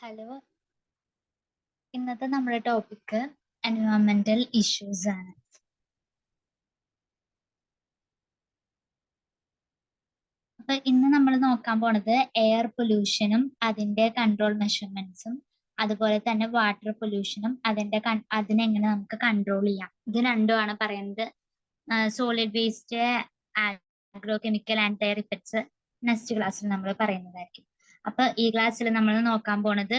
Hello, ഇന്നത്തെ നമ്മുടെ topic എൻവയോൺമെന്റൽ issues ആണ്. അപ്പൊ ഇന്ന് നമ്മൾ നോക്കാൻ പോണത് എയർ പൊല്യൂഷനും അതിന്റെ കൺട്രോൾ മെഷർമെന്റ്സും അതുപോലെ തന്നെ വാട്ടർ പൊല്യൂഷനും അതിനെങ്ങനെ നമുക്ക് കൺട്രോൾ ചെയ്യാം, ഇത് രണ്ടുമാണ് പറയുന്നത്. Solid waste, agro chemical and their effects next ക്ലാസ്സിൽ നമ്മൾ പറയുന്നതായിരിക്കും. അപ്പൊ ഈ ക്ലാസ്സിൽ നമ്മൾ നോക്കാൻ പോണത്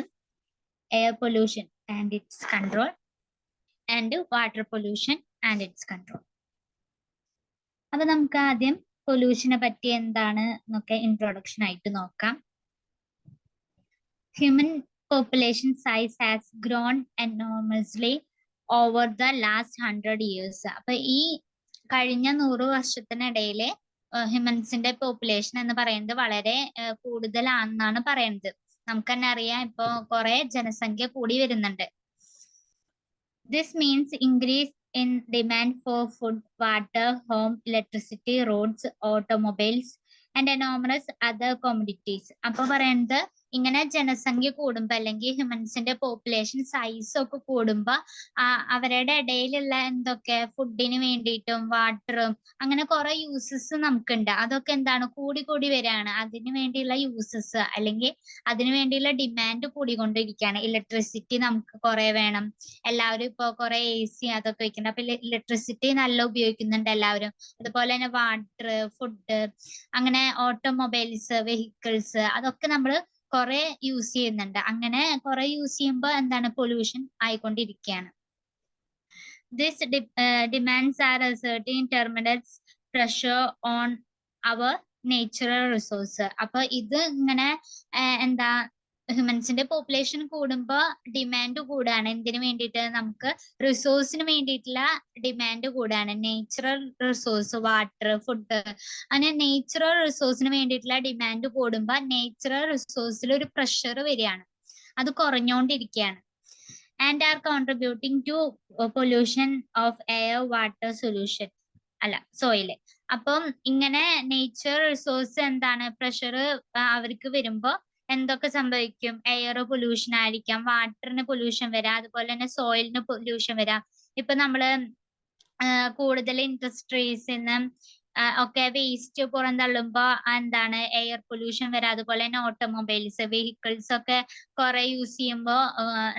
air pollution and it's control and water pollution and it's control. അപ്പൊ നമുക്ക് ആദ്യം പൊല്യൂഷനെ പറ്റി എന്താണ് എന്നൊക്കെ ഇൻട്രൊഡക്ഷൻ ആയിട്ട് നോക്കാം. Human population size has grown enormously over the last 100 years. അപ്പൊ ഈ കഴിഞ്ഞ 100 വർഷത്തിനിടയിലെ ഹ്യൂമൻസിന്റെ പോപ്പുലേഷൻ എന്ന് പറയുന്നത് വളരെ കൂടുതലാണെന്നാണ് പറയുന്നത്. നമുക്ക് തന്നെ അറിയാം, ഇപ്പൊ കുറെ ജനസംഖ്യ കൂടി വരുന്നുണ്ട്. This means increase in demand for food, water, home, electricity, roads, automobiles, and enormous other commodities. അപ്പൊ പറയുന്നത് ഇങ്ങനെ ജനസംഖ്യ കൂടുമ്പോ അല്ലെങ്കിൽ ഹ്യൂമൻസിന്റെ പോപ്പുലേഷൻ സൈസ് ഒക്കെ കൂടുമ്പോ അവരുടെ ഇടയിലുള്ള എന്തൊക്കെ ഫുഡിന് വേണ്ടിയിട്ടും വാട്ടറും അങ്ങനെ കുറെ യൂസസ് നമുക്കുണ്ട്. അതൊക്കെ എന്താണ് കൂടി കൂടി വരികയാണ്. അതിനു വേണ്ടിയുള്ള യൂസസ് അല്ലെങ്കിൽ അതിനു വേണ്ടിയുള്ള ഡിമാൻഡ് കൂടിക്കൊണ്ടിരിക്കുകയാണ്. ഇലക്ട്രിസിറ്റി നമുക്ക് കുറെ വേണം. എല്ലാവരും ഇപ്പൊ കുറെ AC അതൊക്കെ വെക്കുന്നുണ്ട്. അപ്പൊ ഇലക്ട്രിസിറ്റി നല്ല ഉപയോഗിക്കുന്നുണ്ട് എല്ലാവരും. അതുപോലെ തന്നെ വാട്ടർ, ഫുഡ്, അങ്ങനെ ഓട്ടോമൊബൈൽസ്, വെഹിക്കിൾസ് അതൊക്കെ നമ്മൾ കുറെ യൂസ് ചെയ്യുന്നുണ്ട്. അങ്ങനെ കുറെ യൂസ് ചെയ്യുമ്പോൾ എന്താണ് പൊല്യൂഷൻ ആയിക്കൊണ്ടിരിക്കുകയാണ്. This demands are asserting terminals pressure on our natural resource. അപ്പൊ ഇത് ഇങ്ങനെ എന്താ ഹ്യൂമൻസിന്റെ പോപ്പുലേഷൻ കൂടുമ്പോ ഡിമാൻഡ് കൂടാണ്. എന്തിനു വേണ്ടിയിട്ട്? നമുക്ക് റിസോഴ്സിന് വേണ്ടിയിട്ടുള്ള ഡിമാൻഡ് കൂടാണ്. നേച്ചുറൽ റിസോഴ്സ്, വാട്ടർ, ഫുഡ്, അങ്ങനെ നേച്ചുറൽ റിസോഴ്സിന് വേണ്ടിയിട്ടുള്ള ഡിമാൻഡ് കൂടുമ്പോ നേച്ചുറൽ റിസോഴ്സിൽ ഒരു പ്രഷർ വരികയാണ്. അത് കുറഞ്ഞുകൊണ്ടിരിക്കുകയാണ്. And are contributing to pollution of air, water, soil. അപ്പം ഇങ്ങനെ നേച്ചർ റിസോഴ്സ് എന്താണ് പ്രഷർ അവർക്ക് വരുമ്പോ എന്തൊക്കെ സംഭവിക്കും? എയർ പൊല്യൂഷൻ ആയിരിക്കാം, വാട്ടറിന് പൊല്യൂഷൻ വരാം, അതുപോലെ തന്നെ സോയിലിന് പൊല്യൂഷൻ വരാം. ഇപ്പൊ നമ്മള് കൂടുതൽ ഇൻഡസ്ട്രീസിന്ന് ഒക്കെ വേസ്റ്റ് പുറന്തള്ളുമ്പോ എന്താണ് എയർ പൊല്യൂഷൻ വരാം. അതുപോലെ തന്നെ ഓട്ടോമൊബൈൽസ്, വെഹിക്കിൾസ് ഒക്കെ കുറെ യൂസ് ചെയ്യുമ്പോ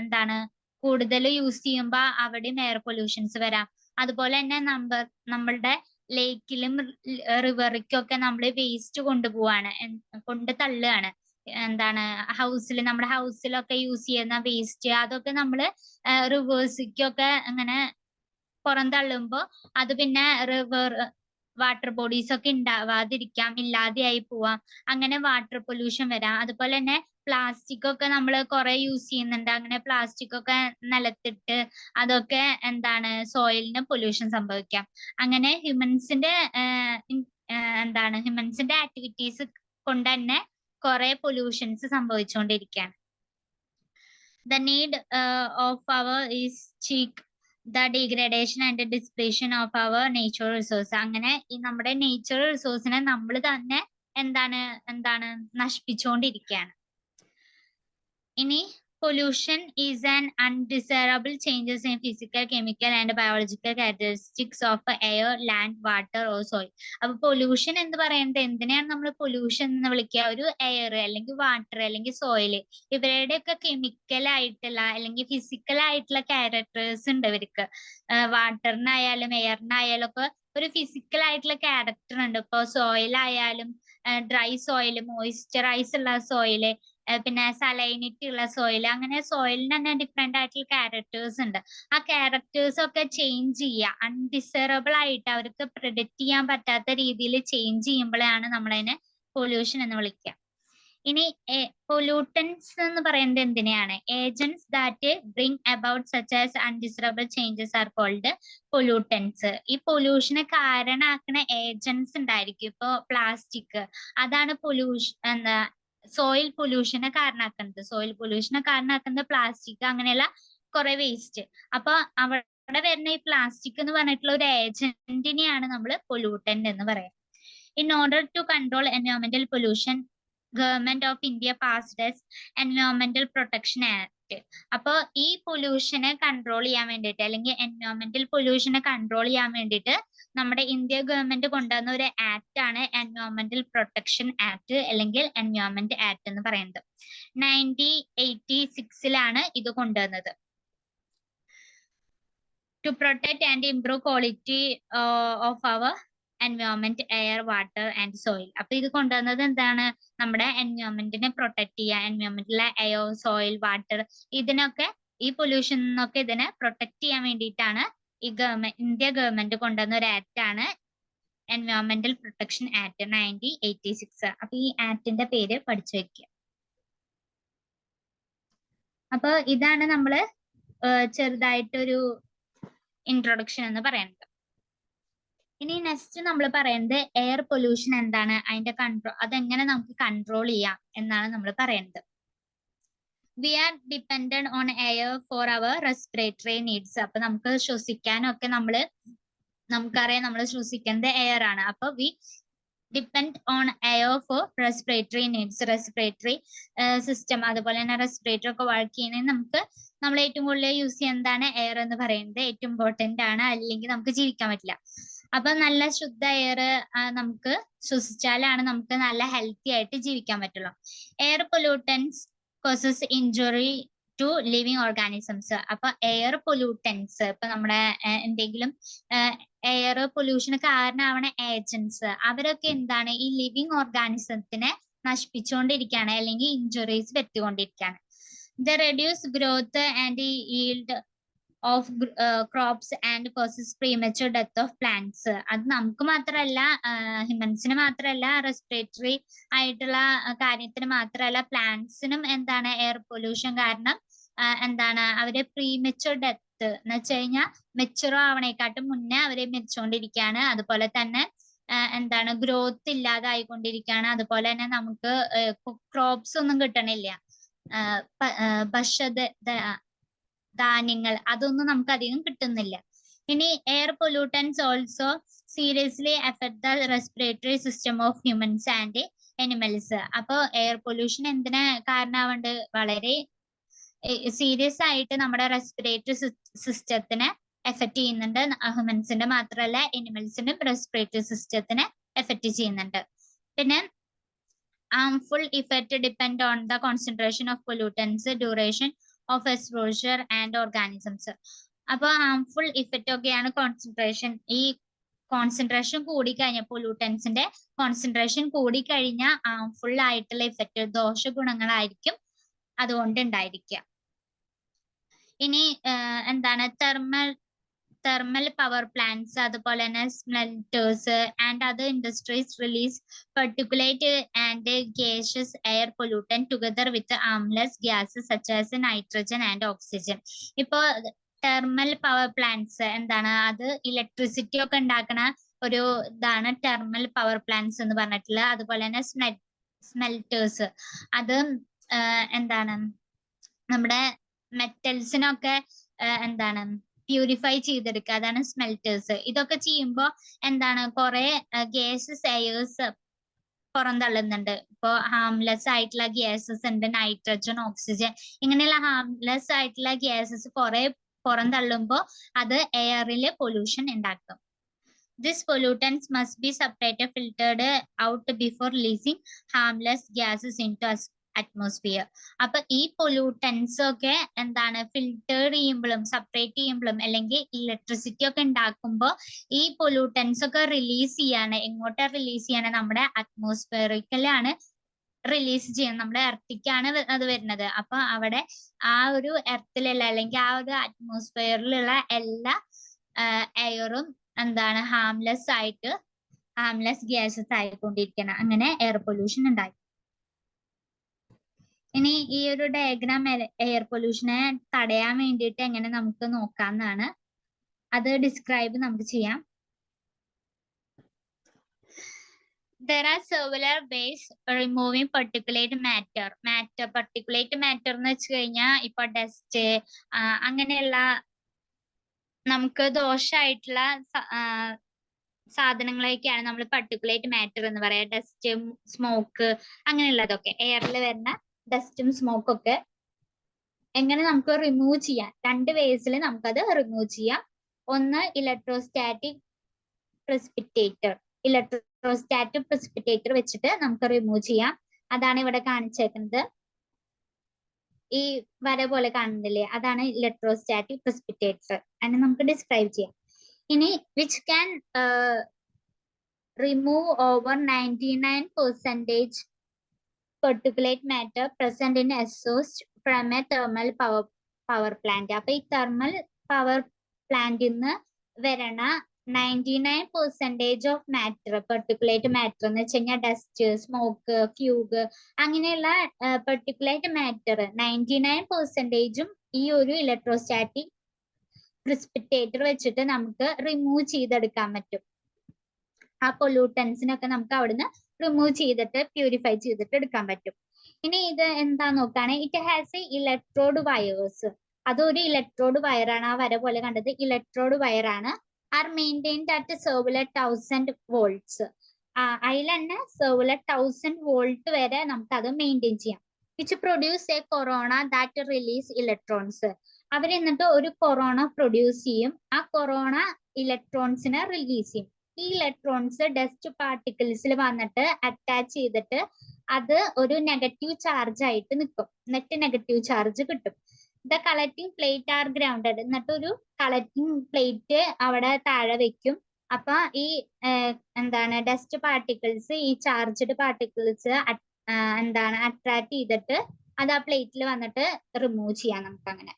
എന്താണ് കൂടുതൽ യൂസ് ചെയ്യുമ്പോ അവിടെയും എയർ പൊല്യൂഷൻസ് വരാം. അതുപോലെ തന്നെ നമ്മളുടെ ലേക്കിലും റിവറിക്കൊക്കെ നമ്മൾ വേസ്റ്റ് കൊണ്ടുപോവാണ്, കൊണ്ട് തള്ളുകയാണ്. എന്താണ് നമ്മുടെ ഹൗസിലൊക്കെ യൂസ് ചെയ്യുന്ന വേസ്റ്റ് അതൊക്കെ നമ്മള് റിവേഴ്സിക്കൊക്കെ അങ്ങനെ പുറന്തള്ളുമ്പോ അത് പിന്നെ വാട്ടർ ബോഡീസ് ഒക്കെ ഉണ്ടാവാതിരിക്കാം, ഇല്ലാതെയായി പോവാം. അങ്ങനെ വാട്ടർ പൊല്യൂഷൻ വരാം. അതുപോലെ തന്നെ പ്ലാസ്റ്റിക് ഒക്കെ നമ്മൾ കുറെ യൂസ് ചെയ്യുന്നുണ്ട്. അങ്ങനെ പ്ലാസ്റ്റിക് ഒക്കെ നിലത്തിട്ട് അതൊക്കെ എന്താണ് സോയിലിന് പൊല്യൂഷൻ സംഭവിക്കാം. അങ്ങനെ ഹ്യൂമൻസിന്റെ ആക്ടിവിറ്റീസ് കൊണ്ട് തന്നെ കുറെ pollutions സംഭവിച്ചുകൊണ്ടിരിക്കുകയാണ്. The need of our is check the degradation and the depletion of our natural resource. അങ്ങനെ ഈ നമ്മുടെ നേച്ചുറൽ റിസോഴ്സിനെ നമ്മൾ തന്നെ എന്താണ് നശിപ്പിച്ചുകൊണ്ടിരിക്കുകയാണ്. ഇനി pollution is an undesirable changes in physical, chemical and biological characteristics of air, land, water or soil. അപ്പൊ pollution എന്ന് പറയുന്നത് എന്തിനാണ് നമ്മൾ പൊല്യൂഷൻ എന്ന് വിളിക്കുക? ഒരു എയർ അല്ലെങ്കിൽ വാട്ടർ അല്ലെങ്കിൽ സോയിൽ, ഇവരുടെയൊക്കെ കെമിക്കൽ ആയിട്ടുള്ള അല്ലെങ്കിൽ ഫിസിക്കൽ ആയിട്ടുള്ള ക്യാരക്ടേഴ്സ് ഉണ്ട് ഇവർക്ക്. വാട്ടറിനായാലും എയറിനായാലും ഒക്കെ ഒരു ഫിസിക്കൽ ആയിട്ടുള്ള ക്യാരക്ടർ ഉണ്ട്. ഇപ്പൊ സോയിൽ ആയാലും ഡ്രൈ സോയിൽ, മോയിസ്ചറൈസ് ഉള്ള സോയില്, പിന്നെ സലൈനിറ്റി ഉള്ള സോയിൽ, അങ്ങനെ സോയിലിന് തന്നെ ഡിഫറെന്റ് ആയിട്ടുള്ള ക്യാരക്ടേഴ്സ് ഉണ്ട്. ആ ക്യാരക്ടേഴ്സ് ഒക്കെ ചേഞ്ച് ചെയ്യുക, അൺഡിസൈറബിൾ ആയിട്ട് അവർക്ക് പ്രെഡിക്റ്റ് ചെയ്യാൻ പറ്റാത്ത രീതിയിൽ ചേഞ്ച് ചെയ്യുമ്പോഴാണ് നമ്മളതിനെ പൊല്യൂഷൻ എന്ന് വിളിക്കുക. ഇനി പൊല്യൂട്ടൻസ് എന്ന് പറയുന്നത് എന്തിനെയാണ്? Agents that bring about such as undesirable changes are called pollutants. ഈ പൊല്യൂഷന് കാരണമാക്കുന്ന ഏജന്റ്സ് ഉണ്ടായിരിക്കും. ഇപ്പൊ പ്ലാസ്റ്റിക്, അതാണ് സോയിൽ പൊല്യൂഷനെ കാരണമാക്കുന്നത്. സോയിൽ പൊല്യൂഷനെ കാരണമാക്കുന്നത് പ്ലാസ്റ്റിക്, അങ്ങനെയുള്ള കുറെ വേസ്റ്റ്. അപ്പൊ അവിടെ വരുന്ന ഈ പ്ലാസ്റ്റിക് എന്ന് പറഞ്ഞിട്ടുള്ള ഒരു ഏജന്റിനെയാണ് നമ്മൾ പൊല്യൂട്ടന്റ് എന്ന് പറയാം. In order to control എൻവയോൺമെന്റൽ pollution, government of India passed എൻവയോൺമെന്റൽ protection act. അപ്പോൾ ഈ പൊല്യൂഷനെ കൺട്രോൾ ചെയ്യാൻ വേണ്ടിയിട്ട് അല്ലെങ്കിൽ എൻവയോൺമെന്റൽ പൊല്യൂഷനെ കൺട്രോൾ ചെയ്യാൻ വേണ്ടിയിട്ട് നമ്മുടെ ഇന്ത്യ ഗവൺമെന്റ് കൊണ്ടുവന്ന ഒരു ആക്ട് ആണ് എൻവയോൺമെന്റൽ പ്രൊട്ടക്ഷൻ ആക്ട് അല്ലെങ്കിൽ എൻവയോൺമെന്റ് ആക്ട് എന്ന് പറയുന്നത്. 1986 ഇത് കൊണ്ടുവന്നത്. To protect and improve quality of our environment, air, water and soil. അപ്പൊ ഇത് കൊണ്ടുവന്നത് എന്താണ്? നമ്മുടെ എൻവയോൺമെന്റിനെ പ്രൊട്ടക്ട് ചെയ്യുക, എൻവയോൺമെന്റിലെ എയർ, സോയിൽ, വാട്ടർ ഇതിനൊക്കെ ഈ പൊല്യൂഷൻ നിന്നൊക്കെ ഇതിനെ പ്രൊട്ടക്ട് ചെയ്യാൻ വേണ്ടിയിട്ടാണ് ഈ ഇന്ത്യ ഗവൺമെന്റ് കൊണ്ടുവന്ന ഒരു ആക്ട് ആണ് എൻവയോൺമെന്റൽ പ്രൊട്ടക്ഷൻ ആക്ട് 1986. അപ്പൊ ഈ ആക്ടിന്റെ പേര് പഠിച്ചു വെക്കുക. അപ്പൊ ഇതാണ് നമ്മള് ചെറുതായിട്ടൊരു ഇൻട്രൊഡക്ഷൻ എന്ന് പറയുന്നത്. ഇനി നെക്സ്റ്റ് നമ്മൾ പറയുന്നത് എയർ പൊല്യൂഷൻ എന്താണ്, അതിന്റെ കൺട്രോൾ, അതെങ്ങനെ നമുക്ക് കൺട്രോൾ ചെയ്യാം എന്നാണ് നമ്മൾ പറയുന്നത്. We are dependent on air for our respiratory needs. അപ്പൊ നമുക്ക് ശ്വസിക്കാനൊക്കെ നമുക്കറിയാം നമ്മൾ ശ്വസിക്കുന്നത് എയർ ആണ്. അപ്പൊ we depend on air for respiratory needs. Respiratory system അതുപോലെ തന്നെ റെസ്പിറേറ്ററി ഒക്കെ വർക്ക് ചെയ്യുന്നതിന് നമ്മൾ ഏറ്റവും കൂടുതൽ യൂസ് ചെയ്യുന്നതാണ് എയർ എന്ന് പറയുന്നത്. ഏറ്റവും ഇമ്പോർട്ടന്റ് ആണ്, അല്ലെങ്കിൽ നമുക്ക് ജീവിക്കാൻ പറ്റില്ല. അപ്പൊ നല്ല ശുദ്ധ എയർ നമുക്ക് ശ്വസിച്ചാലാണ് നമുക്ക് നല്ല ഹെൽത്തി ആയിട്ട് ജീവിക്കാൻ പറ്റുള്ളൂ. Air pollutants causes injury to living organisms. അപ്പൊ എയർ പൊല്യൂട്ടൻസ് ഇപ്പൊ നമ്മുടെ എന്തെങ്കിലും എയർ പൊല്യൂഷന് കാരണമാവണ ഏജൻസ് അവരൊക്കെ എന്താണ്? ഈ ലിവിങ് ഓർഗാനിസത്തിനെ നശിപ്പിച്ചുകൊണ്ടിരിക്കുകയാണ് അല്ലെങ്കിൽ ഇഞ്ചുറീസ് വരുത്തിക്കൊണ്ടിരിക്കുകയാണ്. The reduce growth and yield of crops and causes premature death of plants. അത് നമുക്ക് മാത്രമല്ല, ഹ്യൂമൻസിന് മാത്രമല്ല, റെസ്പിറേറ്ററി ആയിട്ടുള്ള കാര്യത്തിന് മാത്രമല്ല, പ്ലാന്റ്സിനും എന്താണ് എയർ പൊല്യൂഷൻ കാരണം എന്താണ് അവര് പ്രീമച്യൂർ ഡെത്ത് എന്ന് വെച്ച് കഴിഞ്ഞാൽ മെച്ചുർ ആവണേക്കാട്ടും മുന്നേ അവരെ മരിച്ചുകൊണ്ടിരിക്കുകയാണ്. അതുപോലെ തന്നെ എന്താണ് ഗ്രോത്ത് ഇല്ലാതായിക്കൊണ്ടിരിക്കുകയാണ്. അതുപോലെ തന്നെ നമുക്ക് ക്രോപ്സ് ഒന്നും കിട്ടണില്ല, ധാന്യങ്ങൾ അതൊന്നും നമുക്ക് അധികം കിട്ടുന്നില്ല. ഇനി air pollutants also seriously effect the respiratory system of humans and animals. അപ്പൊ എയർ പൊല്യൂഷൻ എന്തിനാ കാരണമാവേണ്ടത്? വളരെ സീരിയസ് ആയിട്ട് നമ്മുടെ റെസ്പിറേറ്ററി സിസ്റ്റത്തിനെ എഫക്ട് ചെയ്യുന്നുണ്ട്. ഹ്യൂമൻസിന്റെ മാത്രമല്ല എനിമൽസിന്റെ റെസ്പിറേറ്ററി സിസ്റ്റത്തിനെ എഫക്ട് ചെയ്യുന്നുണ്ട്. പിന്നെ harmful effect depend on the concentration of pollutants, duration of exposure and organisms. അപ്പൊ ഹാംഫുൾ ഇഫക്റ്റ് ഒക്കെയാണ് കോൺസെൻട്രേഷൻ. ഈ കോൺസെൻട്രേഷൻ കൂടിക്കഴിഞ്ഞാൽ പൊല്യൂട്ടൻസിന്റെ കോൺസെൻട്രേഷൻ കൂടിക്കഴിഞ്ഞാൽ ഹാംഫുൾ ആയിട്ടുള്ള ഇഫക്റ്റ്, ദോഷഗുണങ്ങളായിരിക്കും അതുകൊണ്ട് ഉണ്ടായിരിക്കുക. ഇനി എന്താണ് thermal power plants അതുപോലെ തന്നെ smelters and other industries release particulate and gaseous air pollutant together with harmless gases such as nitrogen and oxygen. ഇപ്പോ തെർമൽ പവർ പ്ലാന്റ്സ് എന്താണ്? അത് ഇലക്ട്രിസിറ്റി ഒക്കെ ഉണ്ടാക്കുന്ന ഒരു ഇതാണ് തെർമൽ പവർ പ്ലാന്റ്സ് എന്ന് പറഞ്ഞിട്ടുള്ളത്. അതുപോലെ തന്നെ സ്മെൽറ്റേഴ്സ്, അത് എന്താണ് നമ്മുടെ മെറ്റൽസിനൊക്കെ എന്താണ് പ്യൂരിഫൈ ചെയ്തെടുക്കുക, അതാണ് സ്മെൽറ്റേഴ്സ്. ഇതൊക്കെ ചെയ്യുമ്പോൾ എന്താണ് കുറെ ഗ്യാസസ് എയേഴ്സ് പുറന്തള്ളുന്നുണ്ട്. ഇപ്പോൾ ഹാംലെസ് ആയിട്ടുള്ള ഗ്യാസസ് ഉണ്ട്, നൈട്രജൻ, ഓക്സിജൻ, ഇങ്ങനെയുള്ള ഹാംലെസ് ആയിട്ടുള്ള ഗ്യാസസ് കുറെ പുറന്തള്ളുമ്പോൾ അത് എയറിൽ പൊല്യൂഷൻ ഉണ്ടാക്കും. These pollutants must be separated, filtered out before releasing harmless gases into atmosphere. അപ്പൊ ഈ പൊല്യൂട്ടൻസ് ഒക്കെ എന്താണ് ഫിൽറ്റർ ചെയ്യുമ്പോഴും സെപ്പറേറ്റ് ചെയ്യുമ്പോഴും അല്ലെങ്കിൽ ഇലക്ട്രിസിറ്റി ഒക്കെ ഉണ്ടാക്കുമ്പോൾ ഈ പൊല്യൂട്ടൻസ് ഒക്കെ റിലീസ് ചെയ്യാണ്. എങ്ങോട്ടാ റിലീസ് ചെയ്യാണ്? നമ്മുടെ അറ്റ്മോസ്ഫിയറിക്കലാണ് റിലീസ് ചെയ്യുന്നത്, നമ്മുടെ എർത്തിക്കാണ് അത് വരുന്നത്. അപ്പൊ അവിടെ ആ ഒരു എർത്തിലുള്ള അല്ലെങ്കിൽ ആ ഒരു അറ്റ്മോസ്ഫിയറിലുള്ള എല്ലാ എയറും എന്താണ് ഹാംലെസ് ഗ്യാസസ് ആയിക്കൊണ്ടിരിക്കണം. അങ്ങനെ എയർ പൊല്യൂഷൻ ഉണ്ടായി. ഇനി ഈ ഒരു ഡയഗ്രാം എയർ പൊല്യൂഷനെ തടയാൻ വേണ്ടിയിട്ട് എങ്ങനെ നമുക്ക് നോക്കാമെന്നാണ്. അത് ഡിസ്ക്രൈബ് നമുക്ക് ചെയ്യാം. There are several ways removing particulate matter. Particulate matter എന്ന് വെച്ച് കഴിഞ്ഞാൽ ഇപ്പൊ ഡസ്റ്റ് അങ്ങനെയുള്ള നമുക്ക് ദോഷമായിട്ടുള്ള സാധനങ്ങളൊക്കെയാണ് നമ്മൾ പർട്ടിക്കുലേറ്റ് മാറ്റർ എന്ന് പറയാം. ഡസ്റ്റ്, സ്മോക്ക്, അങ്ങനെയുള്ളതൊക്കെ എയറിൽ വരുന്ന ഡസ്റ്റും സ്മോക്കും ഒക്കെ എങ്ങനെ നമുക്ക് റിമൂവ് ചെയ്യാം? 2 വേസിൽ നമുക്കത് റിമൂവ് ചെയ്യാം. ഒന്ന് ഇലക്ട്രോസ്റ്റാറ്റിക് പ്രസിപ്പിറ്റേറ്റർ. ഇലക്ട്രോസ്റ്റാറ്റിക് പ്രസിപ്പിറ്റേറ്റർ വെച്ചിട്ട് നമുക്ക് റിമൂവ് ചെയ്യാം. അതാണ് ഇവിടെ കാണിച്ചേക്കുന്നത്. ഈ വര പോലെ കാണുന്നില്ലേ, അതാണ് ഇലക്ട്രോസ്റ്റാറ്റിക് പ്രസിപ്പിറ്റേറ്റർ. അതിനെ നമുക്ക് ഡിസ്ക്രൈബ് ചെയ്യാം. ഇനി which can remove over 99% particulate matter present in exhaust from a thermal power plant. അപ്പൊ ഈ തെർമൽ പവർ പ്ലാന്റിൽ നിന്ന് വരണ 99% ഓഫ് മാറ്റർ, പെർട്ടിക്കുലേറ്റ് മാറ്റർ എന്ന് വെച്ച് കഴിഞ്ഞാൽ ഡസ്റ്റ്, സ്മോക്ക്, ഫ്യൂഗ്, അങ്ങനെയുള്ള പെർട്ടിക്കുലേറ്റ് മാറ്റർ 99%ഉം ഈ ഒരു ഇലക്ട്രോസ്റ്റാറ്റിക് പ്രിസിപ്പിറ്റേറ്റർ വെച്ചിട്ട് നമുക്ക് റിമൂവ് ചെയ്തെടുക്കാൻ പറ്റും. ആ പൊല്യൂട്ടൻസിനൊക്കെ നമുക്ക് അവിടുന്ന് റിമൂവ് ചെയ്തിട്ട് പ്യൂരിഫൈ ചെയ്തിട്ട് എടുക്കാൻ പറ്റും. ഇനി ഇത് എന്താ നോക്കാണ്, it has a electrode wires. അതൊരു ഇലക്ട്രോഡ് വയറാണ്. ആ വര പോലെ കണ്ടത് ഇലക്ട്രോഡ് വയറാണ്. Are maintained at several 1000 volts. അതിൽ തന്നെ സെർവുലർ 1000 വോൾട്ട് വരെ നമുക്ക് അത് മെയിൻറ്റെയിൻ ചെയ്യാം. Which produce a corona that release electrons. അവർ എന്നിട്ട് ഒരു കൊറോണ പ്രൊഡ്യൂസ് ചെയ്യും. ആ കൊറോണ ഇലക്ട്രോൺസിനെ റിലീസ് ചെയ്യും. ഈ ഇലക്ട്രോൺസ് ഡസ്റ്റ് പാർട്ടിക്കിൾസിൽ വന്നിട്ട് അറ്റാച്ച് ചെയ്തിട്ട് അത് ഒരു നെഗറ്റീവ് ചാർജ് ആയിട്ട് നിൽക്കും. നെറ്റ് നെഗറ്റീവ് ചാർജ് കിട്ടും. The collecting plate are grounded. എന്നിട്ട് ഒരു കളക്ടിങ് പ്ലേറ്റ് അവിടെ താഴെ വെക്കും. അപ്പൊ ഈ എന്താണ് ഡസ്റ്റ് പാർട്ടിക്കിൾസ്, ഈ ചാർജ്ഡ് പാർട്ടിക്കിൾസ് എന്താണ് അട്രാക്ട് ചെയ്തിട്ട് അത് ആ പ്ലേറ്റിൽ വന്നിട്ട് റിമൂവ് ചെയ്യാം നമുക്ക്. അങ്ങനെ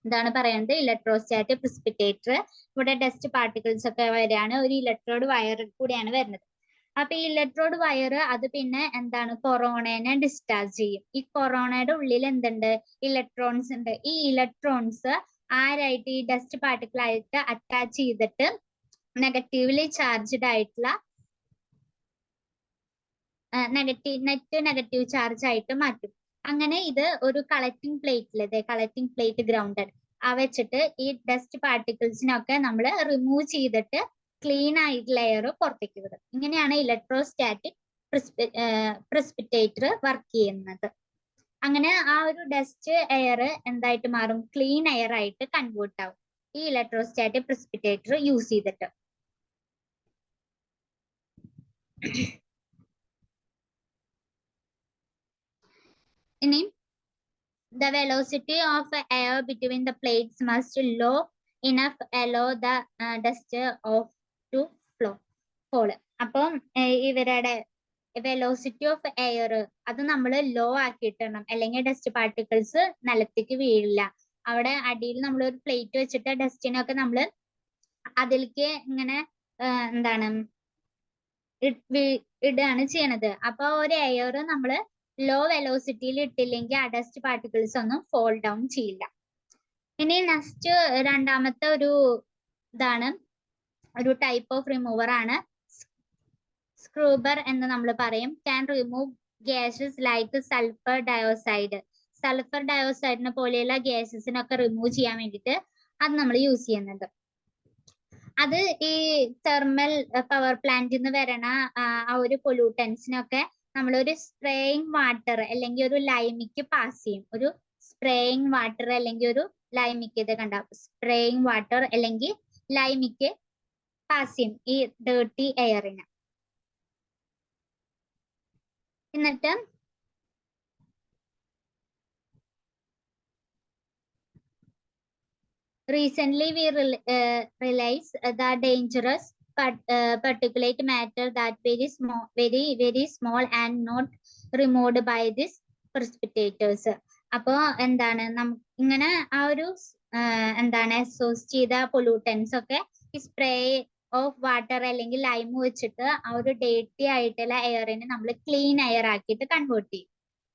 ഇതാണ് പറയുന്നത് ഇലക്ട്രോസ്റ്റാറ്റിക് പ്രിസിപ്പിറ്റേറ്റർ. ഇവിടെ ഡസ്റ്റ് പാർട്ടിക്കിൾസ് ഒക്കെ വരികയാണ്, ഒരു ഇലക്ട്രോഡ് വയർ കൂടിയാണ് വരുന്നത്. അപ്പൊ ഈ ഇലക്ട്രോഡ് വയർ അത് പിന്നെ എന്താണ് കൊറോണനെ ഡിസ്ചാർജ് ചെയ്യും. ഈ കൊറോണയുടെ ഉള്ളിൽ എന്തുണ്ട്? ഇലക്ട്രോൺസ് ഉണ്ട്. ഈ ഇലക്ട്രോൺസ് ആരായിട്ട്? ഈ ഡസ്റ്റ് പാർട്ടിക്കിൾ ആയിട്ട് അറ്റാച്ച് ചെയ്തിട്ട് നെഗറ്റീവ്ലി ചാർജ്ഡ് ആയിട്ടുള്ള നെറ്റ് നെഗറ്റീവ് ചാർജ് ആയിട്ട് മാറ്റും. അങ്ങനെ ഇത് ഒരു കളക്ടിങ് പ്ലേറ്റിൽ, കളക്ടിങ് പ്ലേറ്റ് ഗ്രൗണ്ടഡ് ആ വെച്ചിട്ട് ഈ ഡസ്റ്റ് പാർട്ടിക്കിൾസിനൊക്കെ നമ്മൾ റിമൂവ് ചെയ്തിട്ട് ക്ലീൻ ആയിട്ട് ലെയർ പുറത്തേക്ക് വിടും. ഇങ്ങനെയാണ് ഇലക്ട്രോസ്റ്റാറ്റിക് പ്രിസിപ്പിറ്റേറ്റർ വർക്ക് ചെയ്യുന്നത്. അങ്ങനെ ആ ഒരു ഡസ്റ്റ് എയർ എന്തായിട്ട് മാറും? ക്ലീൻ എയർ ആയിട്ട് കൺവേർട്ട് ആവും ഈ ഇലക്ട്രോസ്റ്റാറ്റിക് പ്രിസിപ്പിറ്റേറ്റർ യൂസ് ചെയ്തിട്ട്. ഇനി the velocity of air between the plates must low enough allow the dust of to fall. അപ്പം ഇവരുടെ വെലോസിറ്റി ഓഫ് എയർ അത് നമ്മൾ ലോ ആക്കിയിട്ടണം, അല്ലെങ്കിൽ ഡസ്റ്റ് പാർട്ടിക്കിൾസ് നിലത്തേക്ക് വീഴില്ല. അവിടെ അടിയിൽ നമ്മൾ ഒരു പ്ലേറ്റ് വെച്ചിട്ട് ഡസ്റ്റിനൊക്കെ നമ്മൾ അതിലേക്ക് ഇങ്ങനെ എന്താണ് ഇടുകയാണ് ചെയ്യണത്. അപ്പൊ ഒരു എയർ നമ്മൾ ലോ വെലോസിറ്റിയിൽ ഇട്ടില്ലെങ്കിൽ ആ ഡസ്റ്റ് പാർട്ടിക്കിൾസ് ഒന്നും ഫോൾ ഡൗൺ ചെയ്യില്ല. ഇനി നെക്സ്റ്റ് രണ്ടാമത്തെ ഒരു ഇതാണ്, ഒരു ടൈപ്പ് ഓഫ് റിമൂവർ ആണ് സ്ക്രൂബർ എന്ന് നമ്മൾ പറയും. Can remove gases like sulphur dioxide. Sulphur ഡയോക്സൈഡിനെ പോലെയുള്ള ഗ്യാസസിനൊക്കെ റിമൂവ് ചെയ്യാൻ വേണ്ടിയിട്ട് അത് നമ്മൾ യൂസ് ചെയ്യുന്നത്. അത് ഈ തെർമൽ പവർ പ്ലാന്റിൽ നിന്ന് വരണ ആ ഒരു പൊല്യൂട്ടൻസിനൊക്കെ നമ്മളൊരു സ്പ്രേയിങ് വാട്ടർ അല്ലെങ്കിൽ ഒരു ലൈമിക്ക് പാസ് ചെയ്യും. ഒരു സ്പ്രേയിങ് വാട്ടർ അല്ലെങ്കിൽ ഒരു ലൈമിക്ക്, ഇത് കണ്ട സ്പ്രേയിങ് വാട്ടർ അല്ലെങ്കിൽ ലൈമിക്ക് പാസ് ചെയ്യും ഈ ഡേർട്ടി എയറിന്. എന്നിട്ട് recently we realize the dangerous particulate matter that very small and not removed by this precipitators. അപ്പോ എന്താണ് ഇങ്ങനെ ആ ഒരു എന്താണ് അസോസ് ചെയ്ത പൊല്യൂട്ടൻസ് ഒക്കെ ഈ സ്പ്രേ ഓഫ് വാട്ടർ അല്ലെങ്കിൽ ലൈം വെച്ചിട്ട് ആ ഒരു ഡേർട്ടി ആയിട്ടുള്ള എയറിനെ നമ്മൾ ക്ലീൻ എയർ ആക്കിയിട്ട് കൺവേർട്ട് ചെയ്യും.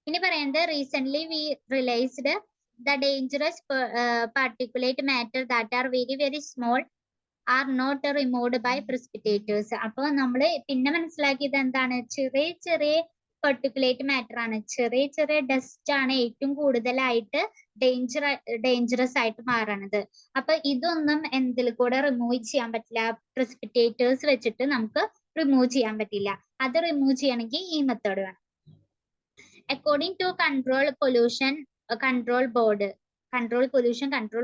ഇനി പറയുന്നത് recent we realised the dangerous particulate matter that are very small are not removed by precipitators. അപ്പോൾ നമ്മൾ പിന്നെ മനസ്സിലാക്കിയത് എന്താണ്? ചെറിയ പെർട്ടിക്കുലേറ്റ് മാറ്റർ ആണ്. ചെറിയ ചെറിയ ഡസ്റ്റ് ആണ് ഏറ്റവും കൂടുതലായിട്ട് ഡേഞ്ചറസ് ആയിട്ട് മാറണത്. അപ്പൊ ഇതൊന്നും എന്തിൽ കൂടെ റിമൂവ് ചെയ്യാൻ പറ്റില്ല, പ്രസിപ്പിറ്റേറ്റേഴ്സ് വെച്ചിട്ട് നമുക്ക് റിമൂവ് ചെയ്യാൻ പറ്റില്ല. അത് റിമൂവ് ചെയ്യണമെങ്കിൽ ഈ മെത്തേഡ് വേണം. According to control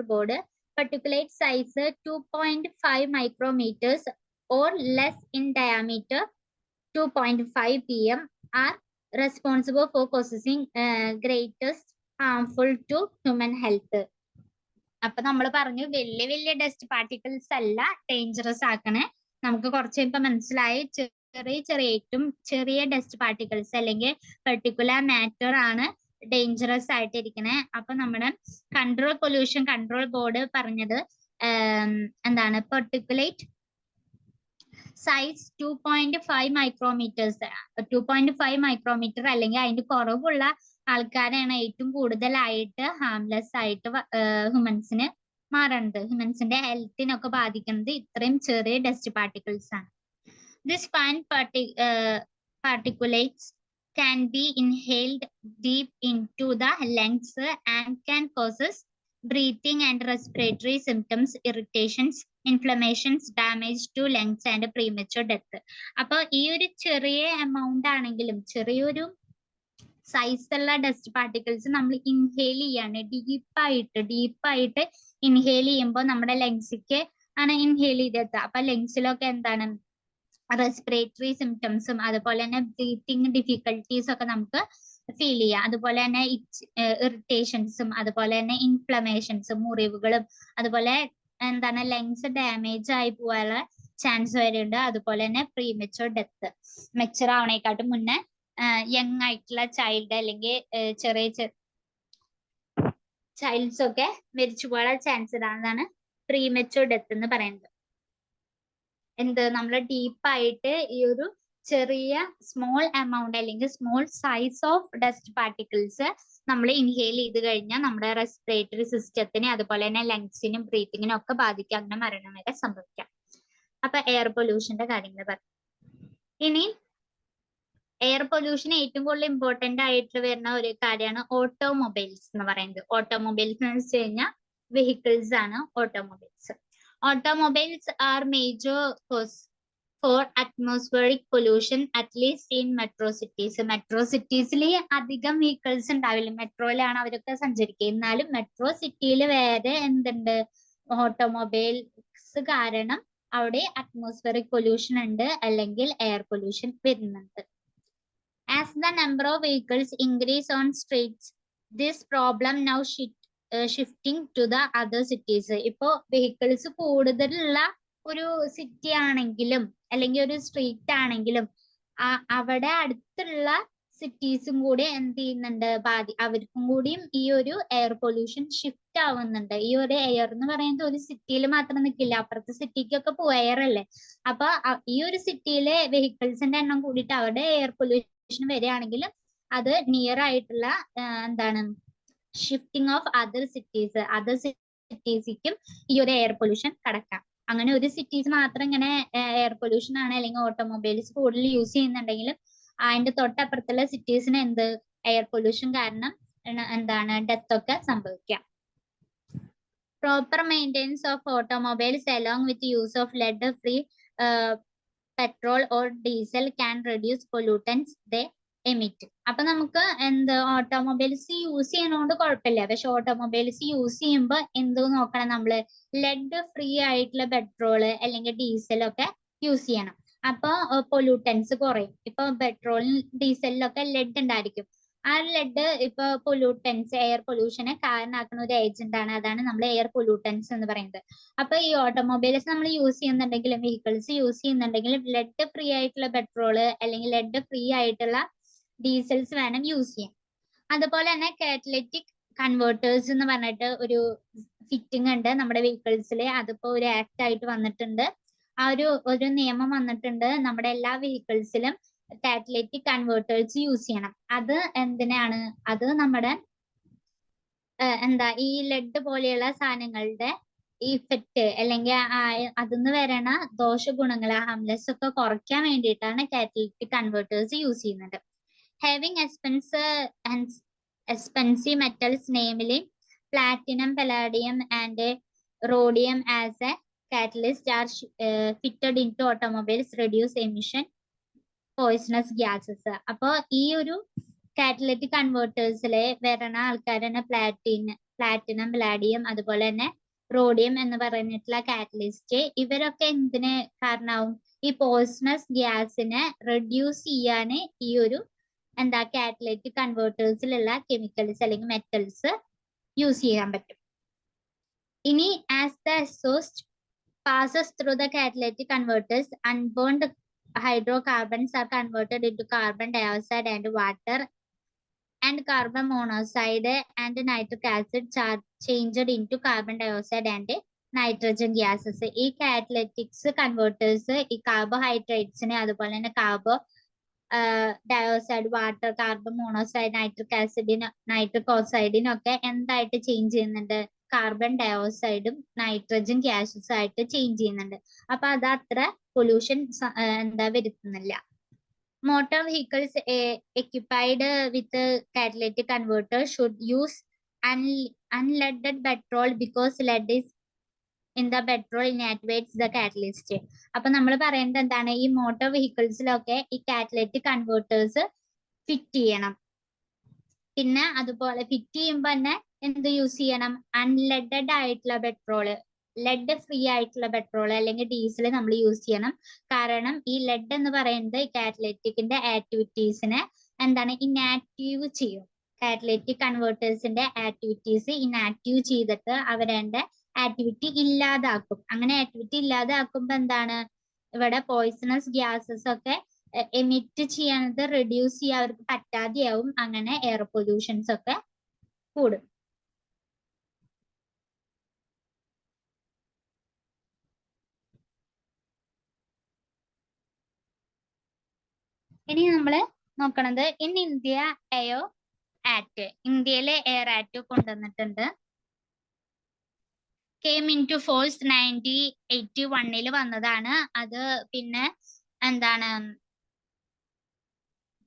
board, particulate size 2.5 micrometers or less in diameter, 2.5 pm, are responsible for causing greatest harmful to human health. അപ്പൊ നമ്മൾ പറഞ്ഞു വലിയ വലിയ ഡസ്റ്റ് പാർട്ടിക്കിൾസ് അല്ല ഡേഞ്ചറസ് ആക്കണേ. നമുക്ക് കുറച്ച് ഇപ്പൊ മനസ്സിലായി ചെറിയ ചെറിയ ഏറ്റവും ചെറിയ ഡസ്റ്റ് പാർട്ടിക്കിൾസ് അല്ലെങ്കിൽ പെർട്ടിക്കുലർ മാറ്റർ ആണ് ഡേഞ്ചറസ് ആയിട്ടിരിക്കണേ. അപ്പൊ നമ്മുടെ പൊല്യൂഷൻ കൺട്രോൾ ബോർഡ് പറഞ്ഞത് എന്താണ്, പെർട്ടിക്കുലേറ്റ് സൈസ് 2.5 മൈക്രോമീറ്റേഴ്സ്, 2.5 മൈക്രോമീറ്റർ അല്ലെങ്കിൽ അതിന്റെ കുറവുള്ള ആൾക്കാരാണ് ഏറ്റവും കൂടുതലായിട്ട് ഹാംലെസ് ആയിട്ട് ഹ്യൂമൻസിന് മാറണത്. ഹ്യൂമൻസിന്റെ ഹെൽത്തിനൊക്കെ ബാധിക്കുന്നത് ഇത്രയും ചെറിയ ഡസ്റ്റ് പാർട്ടിക്കിൾസ് ആണ്. This fine particulates can be inhaled deep into the lungs and can causes breathing and respiratory symptoms, irritations, inflammations, damage to lungs and premature death. അപ്പൊ ഈ ഒരു ചെറിയ എമൗണ്ട് ആണെങ്കിലും ചെറിയൊരു സൈസുള്ള ഡസ്റ്റ് പാർട്ടിക്കിൾസ് നമ്മൾ ഇൻഹേൽ ചെയ്യാണ്, ഡീപ്പായിട്ട് ഇൻഹേൽ ചെയ്യുമ്പോൾ നമ്മുടെ ലങ്സിക്ക് ആണ് ഇൻഹേൽ ചെയ്തെത്തുക. അപ്പൊ ലങ്സിലൊക്കെ എന്താണ് റെസ്പിറേറ്ററി സിംറ്റംസും അതുപോലെ തന്നെ ബ്രീത്തിങ് ഡിഫിക്കൽട്ടീസ് ഒക്കെ നമുക്ക് ഫീൽ ചെയ്യാം. അതുപോലെ തന്നെ ഇറിറ്റേഷൻസും അതുപോലെ തന്നെ ഇൻഫ്ലമേഷൻസും മുറിവുകളും അതുപോലെ എന്താണ് ലങ്സ് ഡാമേജ് ആയി പോകാനുള്ള ചാൻസ് വരെയുണ്ട്. അതുപോലെ തന്നെ പ്രീമെച്യൂർ ഡെത്ത്, മെച്യൂർ ആവണേക്കാട്ടും മുന്നേ യങ് ആയിട്ടുള്ള ചൈൽഡ് അല്ലെങ്കിൽ ചെറിയ ചൈൽഡ്സ് ഒക്കെ മരിച്ചു പോകാനുള്ള ചാൻസ് ഇതാണ് പ്രീമെച്യൂർ ഡെത്ത് എന്ന് പറയുന്നത്. നമ്മൾ ഡീപ്പായിട്ട് ഈ ഒരു ചെറിയ സ്മോൾ എമൗണ്ട് അല്ലെങ്കിൽ small size of dust particles നമ്മൾ ഇൻഹേൽ ചെയ്ത് കഴിഞ്ഞാൽ നമ്മുടെ റെസ്പിറേറ്ററി സിസ്റ്റത്തിനെ അതുപോലെ തന്നെ ലങ്സിനും ബ്രീത്തിങ്ങിനും ഒക്കെ ബാധിക്കാം, അങ്ങനെ മരണം വരെ സംഭവിക്കാം. അപ്പൊ എയർ പൊല്യൂഷന്റെ കാര്യങ്ങൾ പറഞ്ഞു. ഇനി എയർ പൊല്യൂഷൻ ഏറ്റവും കൂടുതൽ ഇമ്പോർട്ടന്റ് ആയിട്ട് വരുന്ന ഒരു കാര്യമാണ് ഓട്ടോമൊബൈൽസ് എന്ന് പറയുന്നത്. ഓട്ടോമൊബൈൽസ് എന്ന് വെച്ച് കഴിഞ്ഞാൽ വെഹിക്കിൾസ് ആണ് automobiles. Automobiles are major cause for atmospheric pollution, at least in metro cities. Metro സിറ്റീസിൽ അധികം വെഹിക്കിൾസ് ഉണ്ടാവില്ല, മെട്രോയിലാണ് അവരൊക്കെ സഞ്ചരിക്കുക. എന്നാലും മെട്രോ സിറ്റിയിൽ വേറെ എന്തുണ്ട്, ഓട്ടോമൊബൈൽസ് കാരണം അവിടെ അറ്റ്മോസ്ഫിയറിക് പൊല്യൂഷൻ ഉണ്ട് അല്ലെങ്കിൽ എയർ പൊല്യൂഷൻ വരുന്നുണ്ട്. As the number of vehicles increase on streets, this problem now shifting to the other cities. ഇപ്പോ വെഹിക്കിൾസ് കൂടുതലുള്ള ഒരു സിറ്റി ആണെങ്കിലും അല്ലെങ്കിൽ ഒരു സ്ട്രീറ്റ് ആണെങ്കിലും അവിടെ അടുത്തുള്ള സിറ്റീസും കൂടി എന്ത് ചെയ്യുന്നുണ്ട്, അവർക്കും കൂടിയും ഈ ഒരു എയർ പൊല്യൂഷൻ ഷിഫ്റ്റ് ആവുന്നുണ്ട്. ഈ ഒരു എയർ എന്ന് പറയുന്നത് ഒരു സിറ്റിയിൽ മാത്രം നിൽക്കില്ല, അപ്പുറത്തെ സിറ്റിക്കൊക്കെ എയർ അല്ലേ. അപ്പൊ ഈ ഒരു സിറ്റിയിലെ വെഹിക്കിൾസിന്റെ എണ്ണം കൂടിയിട്ട് അവിടെ എയർ പൊല്യൂഷൻ വരികയാണെങ്കിൽ അത് നിയർ ആയിട്ടുള്ള എന്താണ് ഷിഫ്റ്റിംഗ് ഓഫ് അതർ സിറ്റീസിലേക്കും ഈ ഒരു എയർ പൊല്യൂഷൻ കടക്കാം. അങ്ങനെ ഒരു സിറ്റീസ് മാത്രം ഇങ്ങനെ എയർ പൊല്യൂഷൻ ആണ് അല്ലെങ്കിൽ ഓട്ടോമൊബൈൽസ് കൂടുതൽ യൂസ് ചെയ്യുന്നുണ്ടെങ്കിലും അതിന്റെ തൊട്ടപ്പുറത്തുള്ള സിറ്റീസിന് എയർ പൊല്യൂഷൻ കാരണം എന്താണ് ഡെത്ത് ഒക്കെ സംഭവിക്കാം. Proper maintenance of automobiles along with use of lead free petrol or diesel can reduce pollutants they emit. അപ്പൊ നമുക്ക് ഓട്ടോമൊബൈൽസ് യൂസ് ചെയ്യണോണ്ട് കുഴപ്പമില്ല, പക്ഷെ ഓട്ടോമൊബൈൽസ് യൂസ് ചെയ്യുമ്പോൾ നോക്കണം, നമ്മള് ലെഡ് ഫ്രീ ആയിട്ടുള്ള പെട്രോള് അല്ലെങ്കിൽ ഡീസലൊക്കെ യൂസ് ചെയ്യണം. അപ്പൊ പൊല്യൂട്ടൻസ് കുറയും. ഇപ്പൊ പെട്രോളിൽ ഡീസലിലൊക്കെ ലെഡ് ഉണ്ടായിരിക്കും. ആ ലെഡ് ഇപ്പൊ പൊല്യൂട്ടൻസ് എയർ പൊല്യൂഷനെ കാരണമാക്കുന്ന ഒരു ഏജന്റ് ആണ്. അതാണ് നമ്മൾ എയർ പൊല്യൂട്ടൻസ് എന്ന് പറയുന്നത്. അപ്പൊ ഈ ഓട്ടോമൊബൈൽസ് നമ്മൾ യൂസ് ചെയ്യുന്നുണ്ടെങ്കിലും വെഹിക്കിൾസ് യൂസ് ചെയ്യുന്നുണ്ടെങ്കിലും ലെഡ് ഫ്രീ ആയിട്ടുള്ള പെട്രോള് അല്ലെങ്കിൽ ലെഡ് ഫ്രീ ആയിട്ടുള്ള ഡീസൽസ് വേണം യൂസ് ചെയ്യാൻ. അതുപോലെ തന്നെ കാറ്റലിറ്റിക് കൺവേർട്ടേഴ്സ് എന്ന് പറഞ്ഞിട്ട് ഒരു ഫിറ്റിംഗ് ഉണ്ട് നമ്മുടെ വെഹിക്കിൾസിൽ. അതിപ്പോ ഒരു ആക്ട് ആയിട്ട് വന്നിട്ടുണ്ട്, ആ ഒരു നിയമം വന്നിട്ടുണ്ട്. നമ്മുടെ എല്ലാ വെഹിക്കിൾസിലും കാറ്റലിറ്റിക് കൺവേർട്ടേഴ്സ് യൂസ് ചെയ്യണം. അത് എന്തിനാണ്, അത് നമ്മുടെ ഈ ലെഡ് പോലെയുള്ള സാധനങ്ങളുടെ ഇഫക്റ്റ് അല്ലെങ്കിൽ അതിന്ന് വരണ ദോഷഗുണങ്ങൾ ഹാംലെസ് ഒക്കെ കുറയ്ക്കാൻ വേണ്ടിയിട്ടാണ് കാറ്റലിറ്റിക് കൺവേർട്ടേഴ്സ് യൂസ് ചെയ്യുന്നത്. Having expensive metals, namely platinum, palladium, and rhodium as a catalyst are fitted into automobiles, reduce emission poisonous gases. അപ്പോൾ ഈ ഒരു കാറ്റലിറ്റിക് കൺവേർട്ടേഴ്സിലെ വരണ ആൾക്കാരാണ് പ്ലാറ്റിനം, പലാഡിയം, അതുപോലെ തന്നെ റോഡിയം എന്ന് പറഞ്ഞിട്ടുള്ള കാറ്റലിസ്റ്റ്. ഇവരൊക്കെ എന്തിന് കാരണമാവും? ഈ പോയിസണസ് ഗ്യാസിനെ റെഡ്യൂസ് ചെയ്യാൻ ഈ ഒരു കാറ്റലിറ്റിക് കൺവേർട്ടേഴ്സിലുള്ള കെമിക്കൽസ് അല്ലെങ്കിൽ മെറ്റൽസ് യൂസ് ചെയ്യാൻ പറ്റും. ഇനി as the exhaust passes through the catalytic converters, unburned hydrocarbons are converted into carbon dioxide and water, and carbon monoxide and nitric acid are changed into carbon dioxide and nitrogen gases. ഈ കാറ്റലിറ്റിക്സ് converters ഈ കാർബോഹൈഡ്രേറ്റ്സിനെ അതുപോലെ തന്നെ dioxide, water, carbon monoxide, nitric ഓക്സൈഡിനൊക്കെ എന്തായിട്ട് change ചെയ്യുന്നുണ്ട്? Carbon ഡയോക്സൈഡും nitrogen ഗ്യാസസും ആയിട്ട് change ചെയ്യുന്നുണ്ട്. അപ്പൊ അത് അത്ര പൊല്യൂഷൻ വരുത്തുന്നില്ല. Motor vehicles equipped with catalytic converter should use unleaded petrol because lead is in the petrol inactivates the catalyst. അപ്പൊ നമ്മൾ പറയേണ്ടത് എന്താണ്? ഈ മോട്ടോർ വെഹിക്കിൾസിലൊക്കെ ഈ കാറ്റലിറ്റിക് കൺവേർട്ടേഴ്സ് ഫിറ്റ് ചെയ്യണം. പിന്നെ അതുപോലെ ഫിറ്റ് ചെയ്യുമ്പോൾ തന്നെ എന്ത് യൂസ് ചെയ്യണം? അൺലെഡഡ് ആയിട്ടുള്ള പെട്രോള്, ലെഡ് ഫ്രീ ആയിട്ടുള്ള പെട്രോൾ അല്ലെങ്കിൽ ഡീസൽ നമ്മൾ യൂസ് ചെയ്യണം. കാരണം ഈ ലെഡ് എന്ന് പറയുന്നത് കാറ്റലിറ്റിക്കിന്റെ ആക്ടിവിറ്റീസിനെ ഇനാക്റ്റീവ് ചെയ്യും. കാറ്റലിറ്റിക് കൺവേർട്ടേഴ്സിന്റെ ആക്ടിവിറ്റീസ് ഇനാക്റ്റീവ് ചെയ്തിട്ട് അവരുടെ ആക്ടിവിറ്റി ഇല്ലാതാക്കും. അങ്ങനെ ആക്ടിവിറ്റി ഇല്ലാതാക്കുമ്പോ ഇവിടെ പോയിസണസ് ഗ്യാസസ് ഒക്കെ എമിറ്റ് ചെയ്യാനത് റെഡ്യൂസ് ചെയ്യാൻ അവർക്ക് പറ്റാതെയാവും. അങ്ങനെ എയർ പൊല്യൂഷൻസ് ഒക്കെ കൂടും. ഇനി നമ്മള് നോക്കണത് ഇൻ ഇന്ത്യ എയർ ആക്ട്. ഇന്ത്യയിലെ എയർ ആക്ട് കൊണ്ടുവന്നിട്ടുണ്ട്. കെയിം ഇൻ ടു ഫോഴ്സ് 1981 വന്നതാണ്. അത് പിന്നെ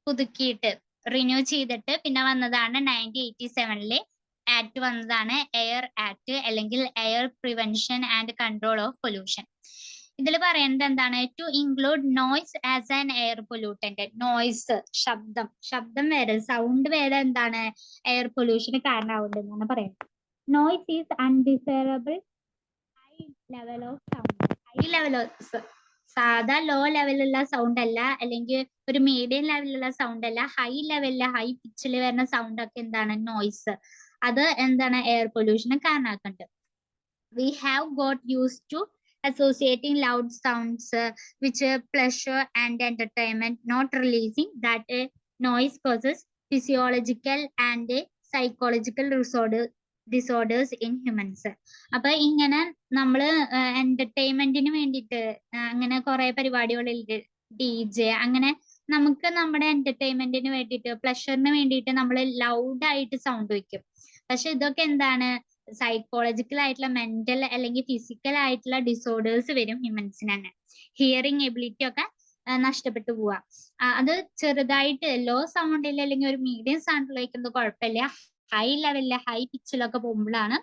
പുതുക്കിയിട്ട് റിന്യൂ ചെയ്തിട്ട് പിന്നെ വന്നതാണ് 1987 ആക്ട് വന്നതാണ് എയർ ആക്ട് അല്ലെങ്കിൽ air prevention and control of pollution. ഇതിൽ പറയുന്നത് to include noise as an air pollutant. Noise, ശബ്ദം വരെ, സൗണ്ട് വരെ എയർ പൊല്യൂഷന് കാരണമാവുന്നതെന്നാണ് പറയുന്നത്. Noise is undesirable high level of sound. High level സാധാ ലോ ലെവലുള്ള സൗണ്ട് അല്ല, അല്ലെങ്കിൽ ഒരു മീഡിയം ലെവലുള്ള സൗണ്ട് അല്ല, ഹൈ ലെവലില് ഹൈ പിച്ചിൽ വരുന്ന സൗണ്ട് ഒക്കെ നോയ്സ്. അത് എയർ പൊല്യൂഷന് കാരണമാക്കുന്നുണ്ട്. We have got use to associating loud sounds which pleasure and entertainment, not realizing that noise causes physiological and psychological disorders in humans. അപ്പൊ ഇങ്ങനെ നമ്മള് എന്റർടൈൻമെന്റിന് വേണ്ടിയിട്ട് അങ്ങനെ കുറെ പരിപാടികളിൽ DJ അങ്ങനെ നമുക്ക് നമ്മുടെ എന്റർടൈൻമെന്റിന് വേണ്ടിയിട്ട് പ്ലഷറിന് വേണ്ടിയിട്ട് നമ്മൾ ലൗഡായിട്ട് സൗണ്ട് വെക്കും. പക്ഷെ ഇതൊക്കെ സൈക്കോളജിക്കൽ ആയിട്ടുള്ള, മെന്റൽ അല്ലെങ്കിൽ ഫിസിക്കൽ ആയിട്ടുള്ള ഡിസോർഡേഴ്സ് വരും ഹ്യൂമൻസിന് തന്നെ. ഹിയറിംഗ് എബിലിറ്റി ഒക്കെ നഷ്ടപ്പെട്ടു പോവാ. അത് ചെറുതായിട്ട് ലോ സൗണ്ടിൽ അല്ലെങ്കിൽ ഒരു മീഡിയം സൗണ്ടിൽ വയ്ക്കുന്നത് കുഴപ്പമില്ല. ഹൈ ലെവലില് ഹൈ പിച്ചിലൊക്കെ പോകുമ്പോഴാണ്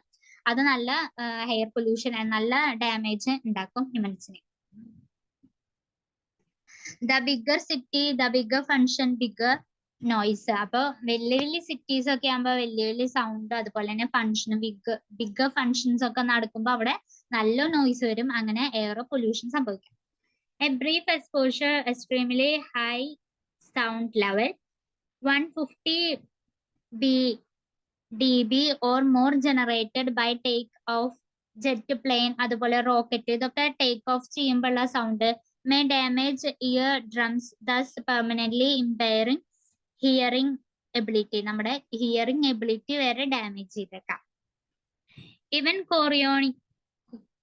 അത് നല്ല ഹെയർ പൊല്യൂഷൻ, നല്ല ഡാമേജ് ഉണ്ടാക്കും ഹ്യൂമൻസിന്. The bigger city, the bigger function, bigger noise. അപ്പൊ വലിയ വലിയ സിറ്റീസ് ഒക്കെ ആകുമ്പോ വലിയ വലിയ സൗണ്ട്, അതുപോലെ തന്നെ ഫങ്ഷൻ, ബിഗർ ഫങ്ഷൻസ് ഒക്കെ നടക്കുമ്പോ അവിടെ നല്ല നോയ്സ് വരും. അങ്ങനെ എയർ പൊല്യൂഷൻ സംഭവിക്കും. A brief exposure extremely high sound level 150 dB or more generated by take off jet plane, അതുപോലെ റോക്കറ്റ്, ഇതൊക്കെ ടേക്ക് ഓഫ് ചെയ്യുമ്പോഴുള്ള sound may damage ear drums, thus permanently impairing hearing ability. നമ്മുടെ hearing ability വരെ damage ചെയ്തേക്കാം. Even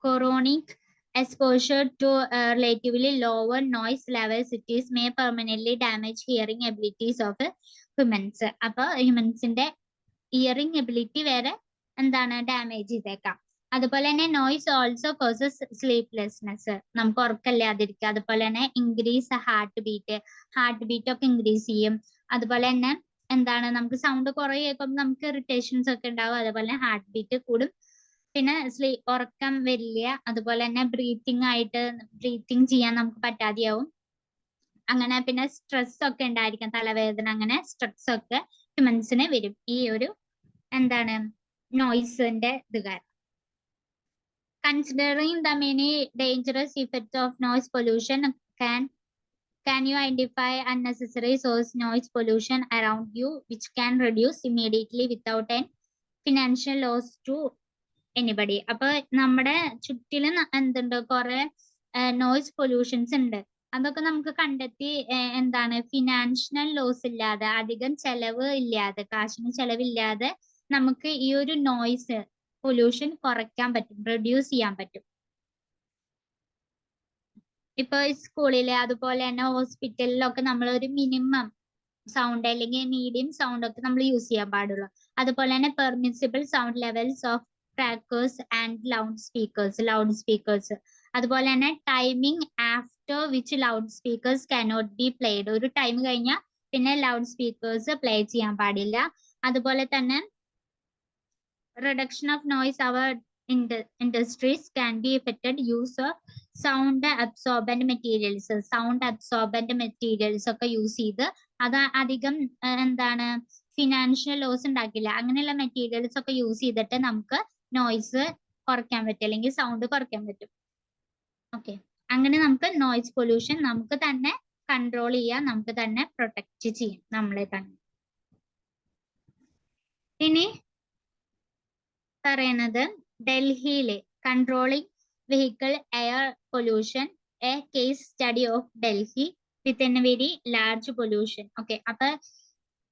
chronic exposure to relatively lower noise level cities may permanently damage hearing abilities of humans. അപ്പൊ ഹ്യൂമൻസിന്റെ hearing ability വരെ damage ചെയ്തേക്കാം. അതുപോലെ തന്നെ noise also causes sleeplessness, നമുക്ക് ഉറക്കമില്ലാതിരിക്കുക. അതുപോലെ തന്നെ ഇൻക്രീസ് ഹാർട്ട് ബീറ്റ് ഒക്കെ ഇൻക്രീസ് ചെയ്യും. അതുപോലെ തന്നെ എന്താണ് നമുക്ക് സൗണ്ട് കുറെ കേൾക്കുമ്പോൾ നമുക്ക് ഇറിറ്റേഷൻസ് ഒക്കെ ഉണ്ടാവും. അതുപോലെ തന്നെ ഹാർട്ട് ബീറ്റ് കൂടും. പിന്നെ ഉറക്കം വരില്ല. അതുപോലെ തന്നെ ബ്രീത്തിങ് ചെയ്യാൻ നമുക്ക് പറ്റാതെയാവും. അങ്ങനെ പിന്നെ സ്ട്രെസ് ഒക്കെ ഉണ്ടായിരിക്കാം, തലവേദന, അങ്ങനെ സ്ട്രെസ് ഒക്കെ ഹ്യൂമൻസിന് വരും ഈ ഒരു എന്താണ് നോയ്സിന്റെ ഇത് കാരണം. Considering the many dangerous effects of noise pollution, can you identify unnecessary source noise pollution around you which can reduce immediately without a financial loss to anybody? അപ്പൊ നമ്മുടെ ചുറ്റിലും എന്തുണ്ട്, കുറെ നോയ്സ് പൊല്യൂഷൻസ് ഉണ്ട്. അതൊക്കെ നമുക്ക് കണ്ടെത്തി എന്താണ് ഫിനാൻഷ്യൽ ലോസ് ഇല്ലാതെ, അധികം ചെലവ് ഇല്ലാതെ, കാശിന് ചെലവില്ലാതെ നമുക്ക് ഈ ഒരു നോയ്സ് പൊല്യൂഷൻ കുറയ്ക്കാൻ പറ്റും, റെഡ്യൂസ് ചെയ്യാൻ പറ്റും. ഇപ്പൊ സ്കൂളില് അതുപോലെ തന്നെ ഹോസ്പിറ്റലിലൊക്കെ നമ്മൾ ഒരു മിനിമം സൗണ്ട് അല്ലെങ്കിൽ മീഡിയം സൗണ്ട് ഒക്കെ നമ്മൾ യൂസ് ചെയ്യാൻ പാടുള്ളൂ. അതുപോലെ തന്നെ permissible sound levels of crackers and loud speakers. അതുപോലെ തന്നെ timing after which loud speakers cannot be played. ഒരു ടൈം കഴിഞ്ഞാൽ പിന്നെ ലൗഡ് സ്പീക്കേഴ്സ് പ്ലേ ചെയ്യാൻ പാടില്ല. അതുപോലെ തന്നെ reduction of noise, our industries can be affected. Use of sound absorbent materials ഒക്കെ യൂസ് ചെയ്ത് അത് അധികം എന്താണ് ഫിനാൻഷ്യൽ ലോസ് ഉണ്ടാക്കില്ല. അങ്ങനെയുള്ള മെറ്റീരിയൽസ് ഒക്കെ യൂസ് ചെയ്തിട്ട് നമുക്ക് നോയ്സ് കുറയ്ക്കാൻ പറ്റും, അല്ലെങ്കിൽ സൗണ്ട് കുറയ്ക്കാൻ പറ്റും. ഓക്കെ, അങ്ങനെ നമുക്ക് നോയ്സ് പൊല്യൂഷൻ നമുക്ക് തന്നെ കൺട്രോൾ ചെയ്യാം, നമുക്ക് തന്നെ പ്രൊട്ടക്ട് ചെയ്യാം നമ്മളെ തന്നെ. ഇനി പറയുന്നത് ഡൽഹിയിലെ controlling vehicle air pollution, A case study of Delhi with N very large pollution. Okay, അപ്പൊ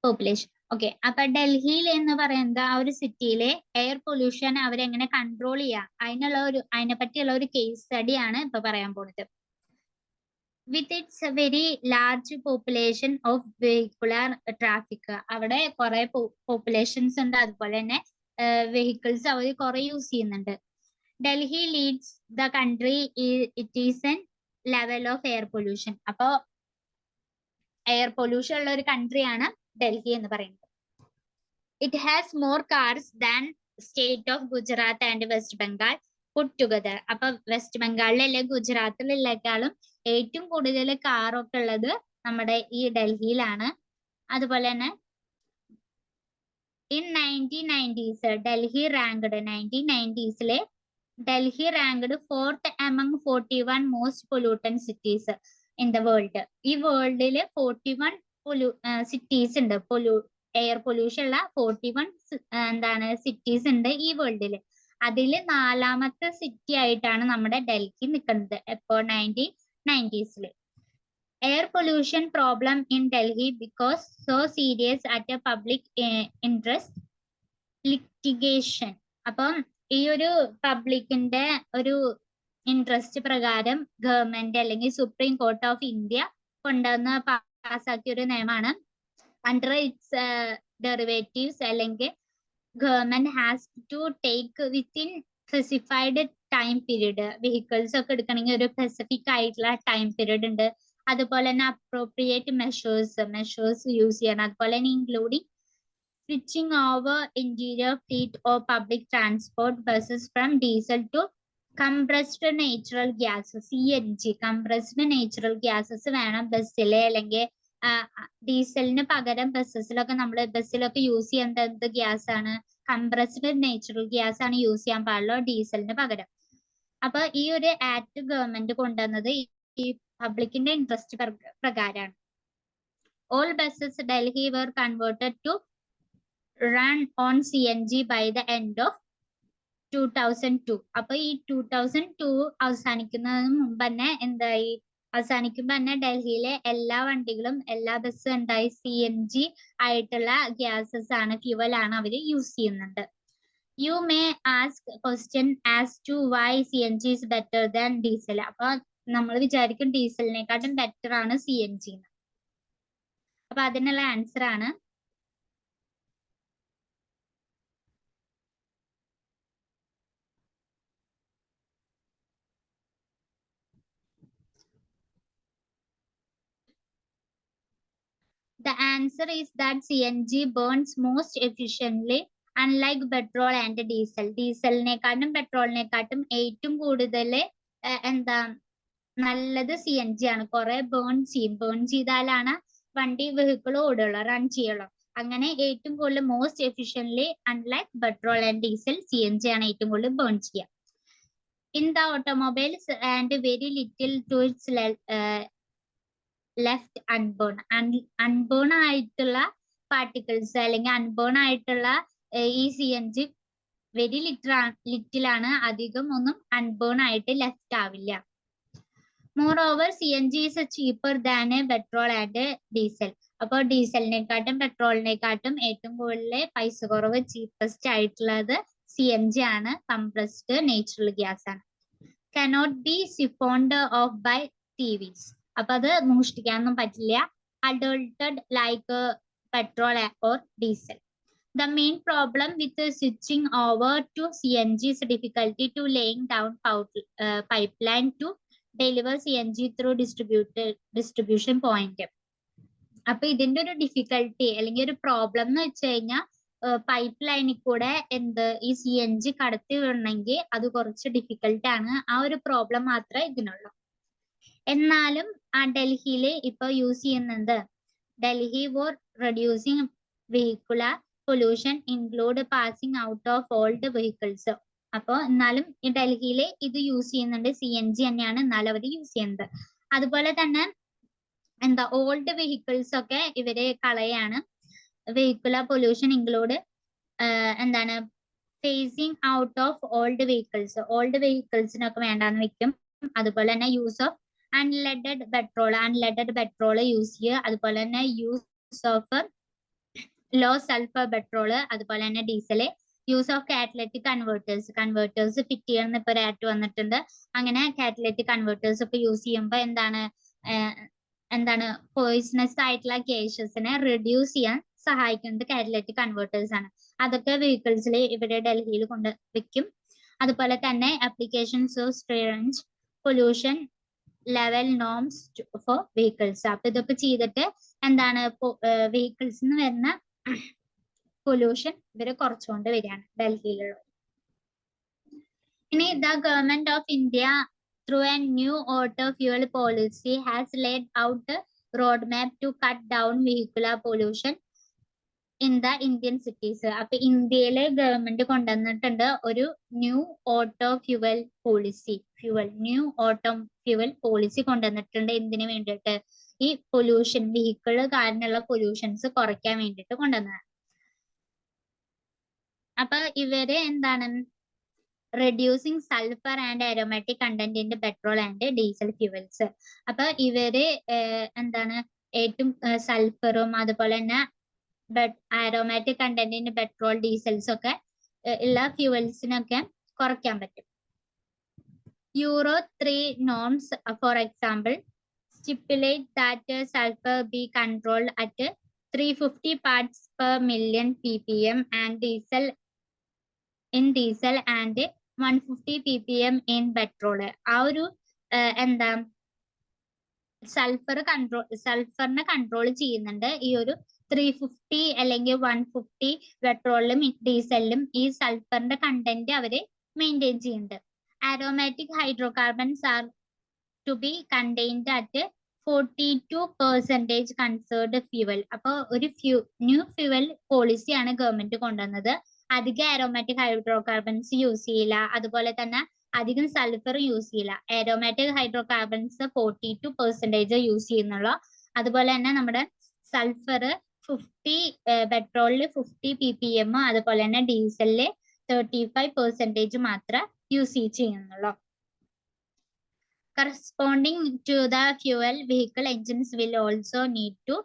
പോപ്പുലേഷൻ. ഓക്കെ, അപ്പൊ ഡൽഹിയിൽ എന്ന് പറയുന്നത് ആ ഒരു സിറ്റിയിലെ എയർ പൊല്യൂഷൻ അവരെങ്ങനെ കൺട്രോൾ ചെയ്യാം അതിനെ പറ്റിയുള്ള ഒരു കേസ് സ്റ്റഡി ആണ് ഇപ്പൊ പറയാൻ പോകുന്നത്. With its very large population of vehicular traffic, അവിടെ കുറെ പോപ്പുലേഷൻസ് ഉണ്ട്, അതുപോലെ തന്നെ വെഹിക്കിൾസ് അവർ കുറെ യൂസ് ചെയ്യുന്നുണ്ട്. Delhi Leeds the country it is N level of air pollution. അപ്പോ എയർ പൊല്യൂഷൻ ഉള്ള ഒരു കൺട്രിയാണ് ഡൽഹി എന്ന് പറയുന്നത്. It has more cars than state of Gujarat and west Bengal puttu together. അപ്പൊ വെസ്റ്റ് ബംഗാളിലെ ഗുജറാത്തിലെക്കാളും ഏറ്റവും കൂടുതൽ കാറൊക്കെ ഉള്ളത് നമ്മുടെ ഈ ഡൽഹിയിലാണ്. അതുപോലെ തന്നെ in 1990s Delhi ranked 1990s Delhi ranked 4th among 41 most pollutant cities in the world. ഈ വേൾഡില് 41 സിറ്റീസ് ഉണ്ട്, എയർ പൊല്യൂഷൻ ഉള്ള 41 എന്താണ് സിറ്റീസ് ഉണ്ട് ഈ വേൾഡില്. അതില് 4ാമത്തെ സിറ്റി ആയിട്ടാണ് നമ്മുടെ ഡൽഹി നിൽക്കുന്നത് എപ്പോ 1990s. Air pollution problem in Delhi because so serious at a public interest litigation. അപ്പം ഈ ഒരു പബ്ലിക്കിന്റെ ഒരു ഇൻട്രസ്റ്റ് പ്രകാരം ഗവൺമെന്റ് അല്ലെങ്കിൽ സുപ്രീം കോർട്ട് ഓഫ് ഇന്ത്യ കൊണ്ടുവന്ന് പാസ്സാക്കിയ ഒരു നിയമമാണ്. അണ്ടർ ഇറ്റ്സ് ഡെറിവേറ്റീവ്സ് അല്ലെങ്കിൽ government has to take within specified time period. Vehicles ഒക്കെ എടുക്കണമെങ്കിൽ ഒരു സ്പെസിഫിക് ആയിട്ടുള്ള ടൈം പീരീഡ് ഉണ്ട്. അതുപോലെ തന്നെ അപ്രോപ്രിയേറ്റ് മെഷേഴ്സ് യൂസ് ചെയ്യണം. അതുപോലെ തന്നെ including switching over interior fleet or public transport buses from diesel to compressed natural gas, CNG. Compressed natural gases വേണം ബസ്സിലെ, അല്ലെങ്കിൽ ഡീസലിന് പകരം ബസ്സിലൊക്കെ യൂസ് ചെയ്യേണ്ട എന്ത് ഗ്യാസ് ആണ്? കംപ്രസ്ഡ് നാച്ചുറൽ ഗ്യാസ് ആണ് യൂസ് ചെയ്യാൻ പാടുള്ളൂ ഡീസലിന് പകരം. അപ്പൊ ഈ ഒരു ആക്ട് ഗവൺമെന്റ് കൊണ്ടുവന്നത് ഈ പബ്ലിക്കിന്റെ ഇൻട്രസ്റ്റ് പ്രകാരമാണ്. All buses Delhi were converted to run on CNG by the end of 2002. അപ്പൊ ഈ 2002 അവസാനിക്കുന്നതിന് മുമ്പ് തന്നെ അവസാനിക്കുമ്പോ തന്നെ ഡൽഹിയിലെ എല്ലാ വണ്ടികളും, എല്ലാ ബസ്സും എന്തായി? CNG ആയിട്ടുള്ള ഗ്യാസസ് ആണ്, ഫ്യൂവൽ ആണ് അവര് യൂസ് ചെയ്യുന്നുണ്ട്. You may ask question as to why CNG is better than diesel. അപ്പൊ നമ്മൾ വിചാരിക്കും ഡീസലിനെക്കാട്ടും ബെറ്റർ ആണ് CNG. അപ്പൊ അതിനുള്ള ആൻസർ ആണ് The answer is that CNG burns most efficiently unlike petrol and diesel. ഡീസലിനെക്കാട്ടും പെട്രോളിനെക്കാട്ടും ഏറ്റവും കൂടുതൽ എന്താ നല്ലത് CNG ആണ്. കുറെ ബേൺ ചെയ്താലാണ് വണ്ടി വെഹിക്കിൾ ഓടുള്ളൂ, റൺ ചെയ്യുള്ളൂ. അങ്ങനെ ഏറ്റവും കൂടുതൽ most efficiently unlike petrol and diesel CNG ആണ് ഏറ്റവും കൂടുതൽ ബേൺ ചെയ്യുക. In the automobiles and very little to its left unburn. Unburn ആയിട്ടുള്ള പാർട്ടിക്കിൾസ് അല്ലെങ്കിൽ അൺബേൺ ആയിട്ടുള്ള ഈ CNG വെരി ലിറ്റിലാണ്, അധികം ഒന്നും അൺബേൺ ആയിട്ട് ലെഫ്റ്റ് ആവില്ല. Moreover CNG is cheaper than petrol and diesel. അപ്പോൾ ഡീസലിനെക്കാട്ടും പെട്രോളിനെക്കാട്ടും ഏറ്റവും കൂടുതൽ പൈസ കുറവ് ചീപ്പസ്റ്റ് ആയിട്ടുള്ളത് CNG ആണ്. കംപ്രസ്ഡ് നാച്ചുറൽ ഗ്യാസ് ആണ്. cannot be siphoned off by TVs. അപ്പൊ അത് മോഷ്ടിക്കാനൊന്നും പറ്റില്ല. Adulterated like petrol or diesel. The main problem with switching over to CNG is difficulty to laying down pipeline to deliver CNG through distribution point. അപ്പൊ ഇതിന്റെ ഒരു difficulty അല്ലെങ്കിൽ ഒരു problem എന്ന് വെച്ച് കഴിഞ്ഞാൽ പൈപ്പ് ലൈനിൽ കൂടെ ഈ CNG കടത്തി വിടണമെങ്കിൽ അത് കുറച്ച് ഡിഫിക്കൽട്ട് ആണ്. ആ ഒരു പ്രോബ്ലം മാത്രമേ ഇതിനുള്ളൂ. എന്നാലും ഡൽഹിയിൽ ഇപ്പൊ യൂസ് ചെയ്യുന്നത് Delhi four reducing vehicular pollution include passing out of old vehicles. അപ്പോൾ എന്നാലും ഈ ഡൽഹിയിൽ ഇത് യൂസ് ചെയ്യുന്നുണ്ട്. CNG തന്നെയാണ് എന്നാലും അവർ യൂസ് ചെയ്യുന്നത്. അതുപോലെ തന്നെ ഓൾഡ് വെഹിക്കിൾസ് ഒക്കെ ഇവര് കളയാണ്. Vehicular pollution include phasing out of old വെഹിക്കിൾസിനൊക്കെ വേണ്ടാന്ന് വെക്കും. അതുപോലെ തന്നെ use of unleaded petrol use ചെയ്യുക. അതുപോലെ തന്നെ use of low sulphur petrol, അതുപോലെ തന്നെ diesel. Use of catalytic converters fit ചെയ്യണം ഇപ്പൊ ഒരു ആക്ട് വന്നിട്ടുണ്ട്. അങ്ങനെ കാറ്റലറ്റിക് കൺവേർട്ടേഴ്സ് ഒക്കെ യൂസ് ചെയ്യുമ്പോൾ എന്താണ് പോയിസണസ് ആയിട്ടുള്ള ഗ്യാസസിനെ റെഡ്യൂസ് ചെയ്യാൻ സഹായിക്കുന്നത് കാറ്റലറ്റിക് കൺവേർട്ടേഴ്സ് ആണ്. അതൊക്കെ വെഹിക്കിൾസിൽ ഇവിടെ ഡൽഹിയിൽ കൊണ്ട് വെക്കും. അതുപോലെ തന്നെ applications of stringent pollution level norms for vehicles. അപ്പൊ ഇതൊക്കെ ചെയ്തിട്ട് വെഹിക്കിൾസിന് വരുന്ന പൊല്യൂഷൻ ഇവര് കുറച്ചുകൊണ്ട് വരികയാണ് ഡൽഹിയിലുള്ള. ഇനി the government of India through a new auto fuel policy has laid out a roadmap to cut down vehicular pollution in the Indian cities. അപ്പൊ ഇന്ത്യയിലെ ഗവൺമെന്റ് കൊണ്ടുവന്നിട്ടുണ്ട് ഒരു ന്യൂ ഓട്ടോ ഫ്യൂവൽ പോളിസി കൊണ്ടുവന്നിട്ടുണ്ട്. എന്തിനു വേണ്ടിയിട്ട്? ഈ പൊല്യൂഷൻ വെഹിക്കിൾ കാരണമുള്ള pollutions കുറയ്ക്കാൻ വേണ്ടിയിട്ട് കൊണ്ടുവന്നതാണ്. അപ്പൊ ഇവര് reducing sulfur and aromatic content in the petrol and diesel fuels. അപ്പൊ ഇവര് ഏറ്റവും സൾഫറും അതുപോലെ തന്നെ aromatic content in petrol diesels ഒക്കെ ഉള്ള ഫ്യൂവൽസിനൊക്കെ കുറയ്ക്കാൻ പറ്റും. Euro 3 norms, for example, stipulate that sulfur be controlled at 350 parts per million ppm and diesel and 150 ppm in petrol. ആ ഒരു സൾഫറിനെ കൺട്രോൾ ചെയ്യുന്നുണ്ട്. ഈ ഒരു 350 അല്ലെങ്കിൽ 150 പെട്രോളിലും ഡീസലിലും ഈ സൾഫറിന്റെ കണ്ടന്റ് അവര് മെയിൻറ്റെയിൻ ചെയ്യുന്നുണ്ട്. Aromatic hydrocarbons are to be contained at 42% concerned fuel. അപ്പോൾ ഒരു ന്യൂ ഫ്യൂവൽ പോളിസിയാണ് ഗവൺമെന്റ് കൊണ്ടുവന്നത്. അധികം അരോമാറ്റിക് ഹൈഡ്രോകാർബൺസ് യൂസ് ചെയ്യില്ല, അതുപോലെ തന്നെ അധികം സൾഫർ യൂസ് ചെയ്യില്ല. അരോമാറ്റിക് ഹൈഡ്രോകാർബൺസ് 42% യൂസ് ചെയ്യുന്നുള്ളൂ. അതുപോലെ തന്നെ നമ്മുടെ സൾഫർ 50 പെട്രോളില് 50 ppm, അതുപോലെ തന്നെ ഡീസലില് 35% മാത്രം യൂസ് ചെയ്യുന്നുള്ളൂ. Corresponding to the fuel, vehicle engines will also need to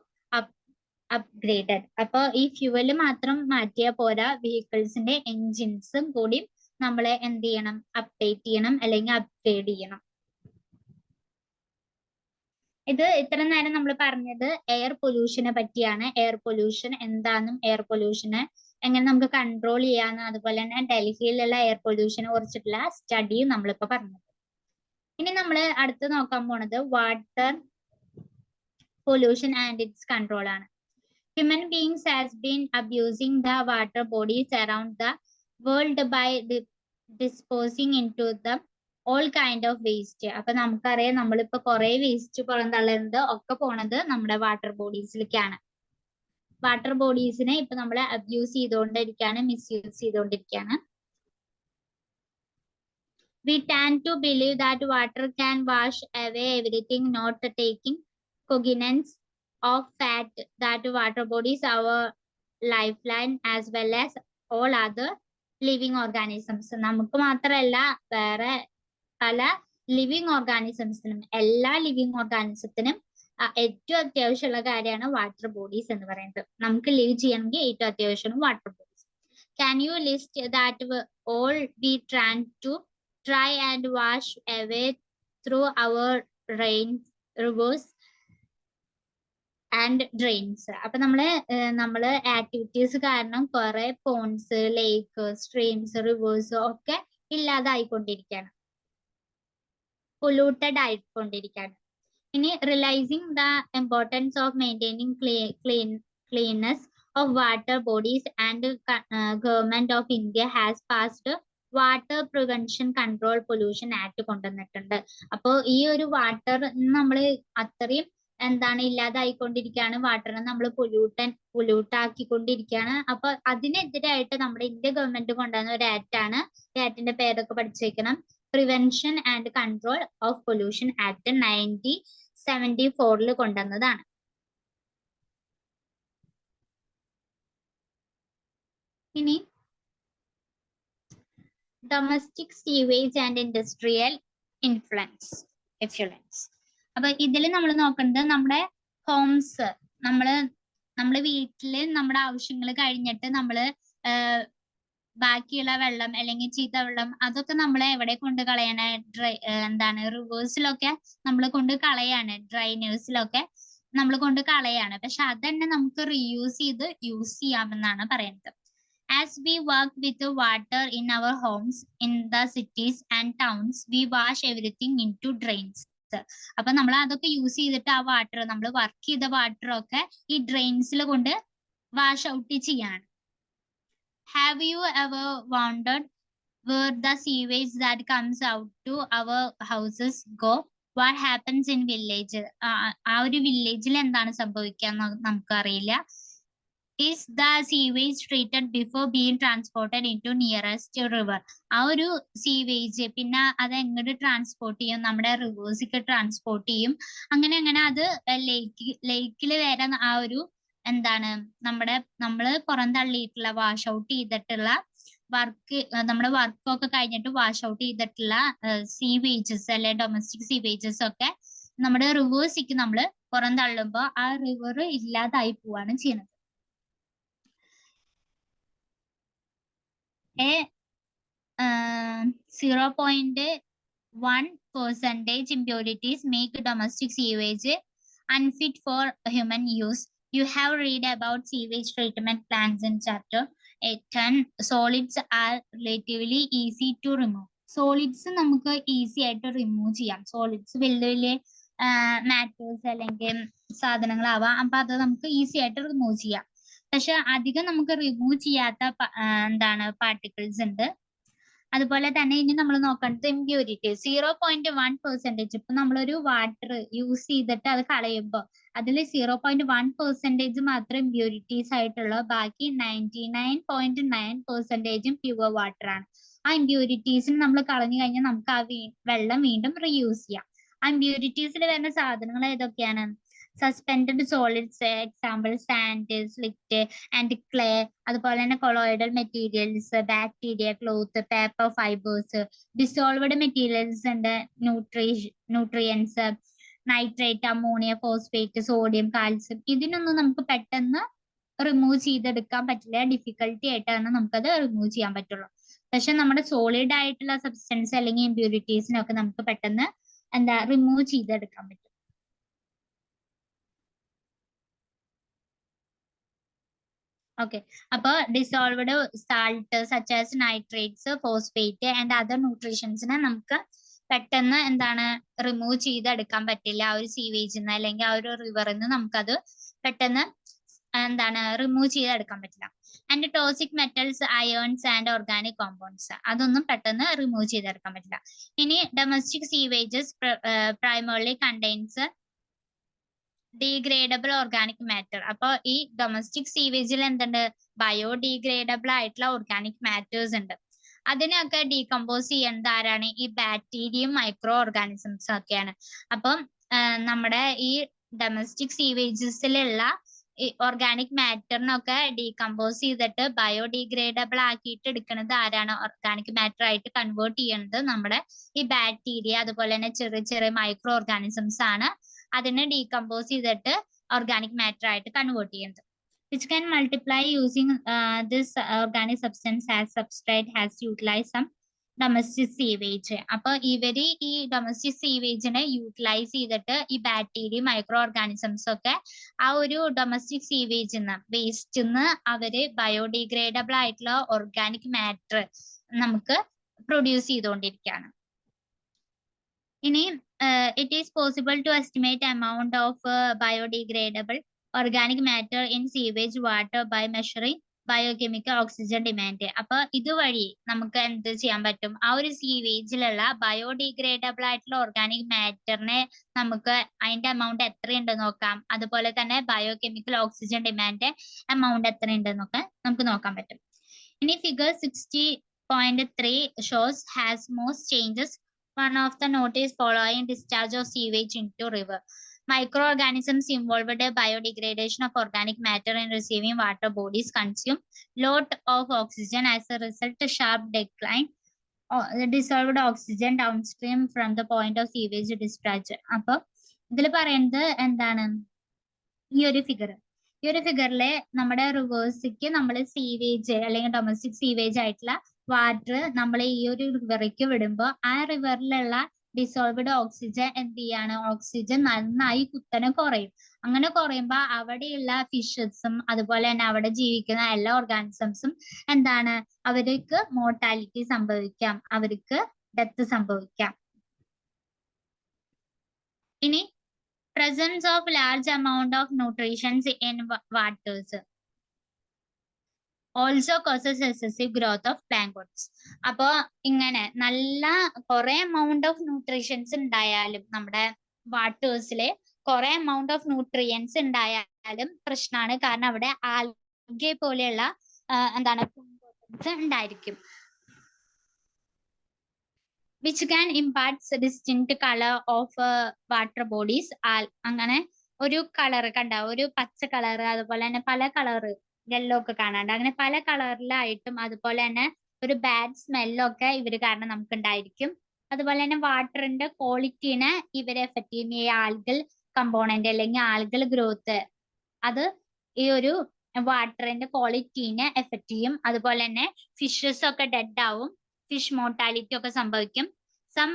upgraded. അപ്പൊ ഈ ഫ്യൂവല് മാത്രം മാറ്റിയാൽ പോരാ, വെഹിക്കിൾസിന്റെ എൻജിൻസും കൂടി നമ്മളെ എന്ത് ചെയ്യണം? അപ്ഡേറ്റ് ചെയ്യണം അല്ലെങ്കിൽ അപ്ഗ്രേഡ് ചെയ്യണം. ഇത് ഇത്ര നേരം നമ്മൾ പറഞ്ഞത് എയർ പൊല്യൂഷനെ പറ്റിയാണ്. എയർ പൊല്യൂഷൻ എന്താണെന്നും എയർ പൊല്യൂഷനെ എങ്ങനെ നമുക്ക് കൺട്രോൾ ചെയ്യാമെന്നും അതുപോലെ തന്നെ ഡൽഹിയിലുള്ള എയർ പൊല്യൂഷനെ കുറിച്ചിട്ടുള്ള സ്റ്റഡിയും നമ്മളിപ്പോ പറഞ്ഞത്. ഇനി നമ്മൾ അടുത്ത് നോക്കാൻ പോണത് water pollution and it's control ആണ്. Human beings has been abusing the water bodies around the world by disposing into the all kind of waste. അപ്പൊ നമുക്കറിയാം നമ്മളിപ്പോ കുറെ വേസ്റ്റ് പുറന്തള്ളുന്നത് ഒക്കെ പോണത് നമ്മുടെ വാട്ടർ ബോഡീസിലേക്കാണ്. വാട്ടർ ബോഡീസിനെ ഇപ്പൊ നമ്മൾ അബ്യൂസ് ചെയ്തുകൊണ്ടിരിക്കുകയാണ്, മിസ്യൂസ് ചെയ്തുകൊണ്ടിരിക്കുകയാണ്. We tend to believe that water can wash away everything, not taking cognizance of fact that water bodies are our lifeline as well as all other living organisms. നമുക്ക് മാത്രമല്ല വേറെ പല living ഓർഗാനിസംസിനും, എല്ലാ living ഓർഗാനിസത്തിനും ഏറ്റവും അത്യാവശ്യമുള്ള കാര്യമാണ് water bodies എന്ന് പറയുന്നത്. നമുക്ക് ലിവ് ചെയ്യണമെങ്കിൽ ഏറ്റവും അത്യാവശ്യമാണ് water bodies. Can you list that all we try and wash away through our rains, rivers and drains? അപ്പൊ നമ്മള് ആക്ടിവിറ്റീസ് കാരണം കുറെ പോൺസ്, ലേക്ക്, സ്ട്രീംസ്, റിവേഴ്സ് ഒക്കെ ഇല്ലാതായിക്കൊണ്ടിരിക്കുകയാണ്, പൊല്യൂട്ടഡ് ആയിക്കൊണ്ടിരിക്കുകയാണ്. ഇനി realising the importance of maintaining cleanness of water bodies and government of India has passed water prevention control pollution act കൊണ്ടുവന്നിട്ടുണ്ട്. അപ്പോൾ ഈ ഒരു വാട്ടർ നമ്മൾ അത്രയും ഇല്ലാതായിക്കൊണ്ടിരിക്കുകയാണ്, വാട്ടറിനെ നമ്മൾ പൊല്യൂട്ട് ആക്കിക്കൊണ്ടിരിക്കുകയാണ്. അപ്പൊ അതിനെതിരായിട്ട് നമ്മുടെ ഇന്ത്യ ഗവൺമെന്റ് കൊണ്ടുവന്ന ഒരു ആക്ട് ആണ്. ആക്ടിന്റെ പേരൊക്കെ പഠിച്ചേക്കണം. Prevention and control of pollution act 1974 കൊണ്ടുവന്നതാണ്. ഇനി domestic sewage and industrial effluents. അപ്പൊ ഇതിൽ നമ്മൾ നോക്കുന്നത് നമ്മുടെ ഹോംസ്, നമ്മള് വീട്ടില് നമ്മുടെ ആവശ്യങ്ങൾ കഴിഞ്ഞിട്ട് നമ്മള് ബാക്കിയുള്ള വെള്ളം അല്ലെങ്കിൽ ചീത്ത വെള്ളം അതൊക്കെ നമ്മൾ എവിടെ കൊണ്ട് കളയാണ്? റിവേഴ്സിലൊക്കെ നമ്മൾ കൊണ്ട് കളയാണ്, ഡ്രൈനേഴ്സിലൊക്കെ നമ്മൾ കൊണ്ട് കളയാണ്. പക്ഷെ അതന്നെ നമുക്ക് റീയൂസ് ചെയ്ത് യൂസ് ചെയ്യാമെന്നാണ് പറയുന്നത്. As we work with the water in our homes, in the cities and towns, we wash everything into drains. അപ്പൊ നമ്മൾ അതൊക്കെ യൂസ് ചെയ്തിട്ട് ആ വാട്ടർ, നമ്മൾ വർക്ക് ചെയ്ത വാട്ടർ ഒക്കെ ഈ ഡ്രെയിൻസിൽ കൊണ്ട് വാഷ് ഔട്ട് ചെയ്യാണ്. Have you ever wondered where the sewage that comes out to our houses go? What happens in village? ആ ഒരു വില്ലേജിൽ എന്താണ് സംഭവിക്കുക നമുക്കറിയില്ല. Is the sewage treated before being transported into nearest river? ആ ഒരു സീവേജ് പിന്നെ അത് എങ്ങോട്ട് ട്രാൻസ്പോർട്ട് ചെയ്യും? നമ്മുടെ റിവേഴ്സിക്ക് ട്രാൻസ്പോർട്ട് ചെയ്യും. അങ്ങനെ അത് ലേക്കിൽ വരെ ആ ഒരു നമ്മള് പുറന്തള്ളിയിട്ടുള്ള വാഷ് ഔട്ട് ചെയ്തിട്ടുള്ള നമ്മുടെ വർക്കൊക്കെ കഴിഞ്ഞിട്ട് വാഷ് ഔട്ട് ചെയ്തിട്ടുള്ള സീവേജസ് അല്ലെ ഡൊമസ്റ്റിക് സീവേജസ് ഒക്കെ നമ്മുടെ റിവേഴ്സിക്ക് നമ്മൾ പുറന്തള്ളുമ്പോ ആ റിവർ ഇല്ലാതായി പോവാണ് ചെയ്യുന്നത്. 0.1% impurities make domestic sewage unfit for human use. You have read about sewage treatment plants in chapter 10. Solids are relatively easy to remove. Solids നമുക്ക് ഈസി ആയിട്ട് റിമൂവ് ചെയ്യാം. സോളിഡ്സ് വലിയ മാറ്റേഴ്സ് അല്ലെങ്കിൽ സാധനങ്ങളാവാം. അപ്പൊ അത് നമുക്ക് ഈസി ആയിട്ട് റിമൂവ് ചെയ്യാം. പക്ഷെ അധികം നമുക്ക് റിമൂവ് ചെയ്യാത്ത പാർട്ടിക്കിൾസ് ഉണ്ട്. അതുപോലെ തന്നെ ഇനി നമ്മൾ നോക്കേണ്ടത് ഇമ്പ്യൂരിറ്റി. 0.1%. ഇപ്പൊ നമ്മളൊരു വാട്ടർ യൂസ് ചെയ്തിട്ട് അത് കളയുമ്പോൾ അതിൽ 0.1% മാത്രം ഇമ്പ്യൂരിറ്റീസ് ആയിട്ടുള്ള, ബാക്കി 99.9% പ്യുവർ വാട്ടർ ആണ്. ആ ഇമ്പ്യൂരിറ്റീസിന് നമ്മൾ കളഞ്ഞു കഴിഞ്ഞാൽ നമുക്ക് ആ വെള്ളം വീണ്ടും റീയൂസ് ചെയ്യാം. ആ ഇമ്പ്യൂരിറ്റീസിൽ വരുന്ന സാധനങ്ങൾ ഏതൊക്കെയാണ്? Suspended solids, example sand, slit and clay. അതുപോലെ തന്നെ colloidal materials, bacteria, cloth, paper fibres. Dissolved materials ഉണ്ട്, nutrients, nitrate, ammonia, phosphate, sodium, calcium. ഇതിനൊന്നും നമുക്ക് പെട്ടെന്ന് റിമൂവ് ചെയ്തെടുക്കാൻ പറ്റില്ല. ഡിഫിക്കൽട്ടി ആയിട്ടാണ് നമുക്കത് റിമൂവ് ചെയ്യാൻ പറ്റുള്ളൂ. പക്ഷെ നമ്മുടെ സോളിഡ് ആയിട്ടുള്ള സബ്സ്റ്റൻസ് അല്ലെങ്കിൽ ഇമ്പ്യൂരിറ്റീസിനൊക്കെ നമുക്ക് പെട്ടെന്ന് റിമൂവ് ചെയ്തെടുക്കാൻ പറ്റും. ഓക്കെ, അപ്പൊ dissolved salt such as nitrates, phosphate and other ന്യൂട്രീഷൻസിനെ നമുക്ക് പെട്ടെന്ന് റിമൂവ് ചെയ്തെടുക്കാൻ പറ്റില്ല. ആ ഒരു സീവേജിൽ നിന്ന് അല്ലെങ്കിൽ ആ ഒരു റിവറിൽ നിന്ന് നമുക്കത് പെട്ടെന്ന് എന്താണ് റിമൂവ് ചെയ്തെടുക്കാൻ പറ്റില്ല. And toxic metals, irons and organic compounds അതൊന്നും പെട്ടെന്ന് റിമൂവ് ചെയ്തെടുക്കാൻ പറ്റില്ല. ഇനി domestic sewages primarily contains degradable organic matter. അപ്പോൾ ഈ ഡൊമസ്റ്റിക് സീവേജിൽ എന്തുണ്ട്? ബയോഡീഗ്രേഡബിൾ ആയിട്ടുള്ള ഓർഗാനിക് മാറ്റേഴ്സ് ഉണ്ട്. അതിനൊക്കെ ഡീകമ്പോസ് ചെയ്യുന്നത് ആരാണ്? ഈ ബാക്ടീരിയയും മൈക്രോ ഓർഗാനിസംസും ഒക്കെയാണ്. അപ്പം നമ്മുടെ ഈ ഡൊമസ്റ്റിക് സീവേജസിലുള്ള ഈ ഓർഗാനിക് മാറ്ററിനൊക്കെ ഡീകമ്പോസ് ചെയ്തിട്ട് ബയോഡീഗ്രേഡബിൾ ആക്കിയിട്ട് എടുക്കുന്നത് ആരാണ്? ഓർഗാനിക് മാറ്റർ ആയിട്ട് കൺവേർട്ട് ചെയ്യുന്നത് നമ്മുടെ ഈ ബാക്ടീരിയ, അതുപോലെ തന്നെ ചെറിയ ചെറിയ മൈക്രോ ഓർഗാനിസംസ് ആണ് അതിനെ ഡീകമ്പോസ് ചെയ്തിട്ട് ഓർഗാനിക് മാറ്റർ ആയിട്ട് കൺവേർട്ട് ചെയ്യുന്നത്. which can multiply using this organic substance as substrate has utilized some domestic sewage. അപ്പൊ ഇവര് ഈ ഡൊമസ്റ്റിക് സീവേജിനെ യൂട്ടിലൈസ് ചെയ്തിട്ട് ഈ ബാക്ടീരിയ മൈക്രോ ഓർഗാനിസംസ് ഒക്കെ ആ ഒരു ഡൊമസ്റ്റിക് സീവേജിന്ന് വേസ്റ്റിന്ന് അവര് ബയോഡിഗ്രേഡബിൾ ആയിട്ടുള്ള ഓർഗാനിക് മാറ്റർ നമുക്ക് പ്രൊഡ്യൂസ് ചെയ്തുകൊണ്ടിരിക്കുകയാണ്. ഇനി it is possible to estimate amount of biodegradable organic matter in sewage water by measuring biochemical oxygen demand. അപ്പൊ ഇതുവഴി നമുക്ക് എന്ത് ചെയ്യാൻ പറ്റും? ആ ഒരു സീവേജിലുള്ള ബയോഡിഗ്രേഡബിൾ ആയിട്ടുള്ള ഓർഗാനിക് മാറ്ററിനെ നമുക്ക് അതിന്റെ എമൗണ്ട് എത്രയുണ്ടെന്ന് നോക്കാം. അതുപോലെ തന്നെ ബയോകെമിക്കൽ ഓക്സിജൻ ഡിമാൻഡ് എമൗണ്ട് എത്രയുണ്ടെന്നൊക്കെ നമുക്ക് നോക്കാൻ പറ്റും. ഇനി figure 60.3 shows has most changes. One of the notice following discharge of sewage into river. Microorganisms involved in biodegradation of organic matter and receiving water bodies consume lot of oxygen. As a result, sharp decline the dissolved oxygen downstream from the point of sewage discharge. അപ്പൊ ഇതിൽ പറയുന്നത് എന്താണ്? ഈ ഒരു ഫിഗറിലെ നമ്മുടെ റിവേഴ്സിക്ക് നമ്മൾ sewage അല്ലെങ്കിൽ domestic sewage ആയിട്ടുള്ള വാട്ടർ നമ്മൾ ഈ ഒരു റിവറിക്ക് വിടുമ്പോൾ ആ റിവറിലുള്ള ഡിസോൾവ്ഡ് ഓക്സിജൻ എന്ത് ചെയ്യാണ്? ഓക്സിജൻ നന്നായി കുത്തനെ കുറയും. അങ്ങനെ കുറയുമ്പോൾ അവിടെയുള്ള ഫിഷസും അതുപോലെ തന്നെ അവിടെ ജീവിക്കുന്ന എല്ലാ ഓർഗാനിസംസും എന്താണ്? അവർക്ക് മോർട്ടാലിറ്റി സംഭവിക്കാം, അവർക്ക് ഡെത്ത് സംഭവിക്കാം. ഇനി presence of large amount of nutrients in waters also causes excessive growth of planktons. അപ്പൊ ഇങ്ങനെ നല്ല കുറെ amount of nutrients ഉണ്ടായാലും നമ്മുടെ വാട്ടേഴ്സിലെ കുറെ amount of nutrients ഉണ്ടായാലും പ്രശ്നമാണ്. കാരണം അവിടെ ആൽഗെ പോലെയുള്ള എന്താണ് ഉണ്ടായിരിക്കും. which can impart distinct color of water bodies. അങ്ങനെ ഒരു കളർ കണ്ട, ഒരു പച്ച കളർ, അതുപോലെ തന്നെ പല കളറ് യെല്ലോ ഒക്കെ കാണാണ്ട്, അങ്ങനെ പല കളറിലായിട്ടും അതുപോലെ തന്നെ ഒരു ബാഡ് സ്മെല്ലൊക്കെ ഇവര് കാരണം നമുക്ക് ഉണ്ടായിരിക്കും. അതുപോലെ തന്നെ വാട്ടറിന്റെ ക്വാളിറ്റീനെ ഇവരെ എഫക്ട് ചെയ്യും. ഈ ആൽഗൽ കമ്പോണന്റ് അല്ലെങ്കിൽ ആൽഗൽ ഗ്രോത്ത് അത് ഈ ഒരു വാട്ടറിന്റെ ക്വാളിറ്റീനെ എഫക്ട് ചെയ്യും. അതുപോലെ തന്നെ ഫിഷസ് ഒക്കെ ഡെഡ് ആവും, ഫിഷ് മോർട്ടാലിറ്റി ഒക്കെ സംഭവിക്കും. Some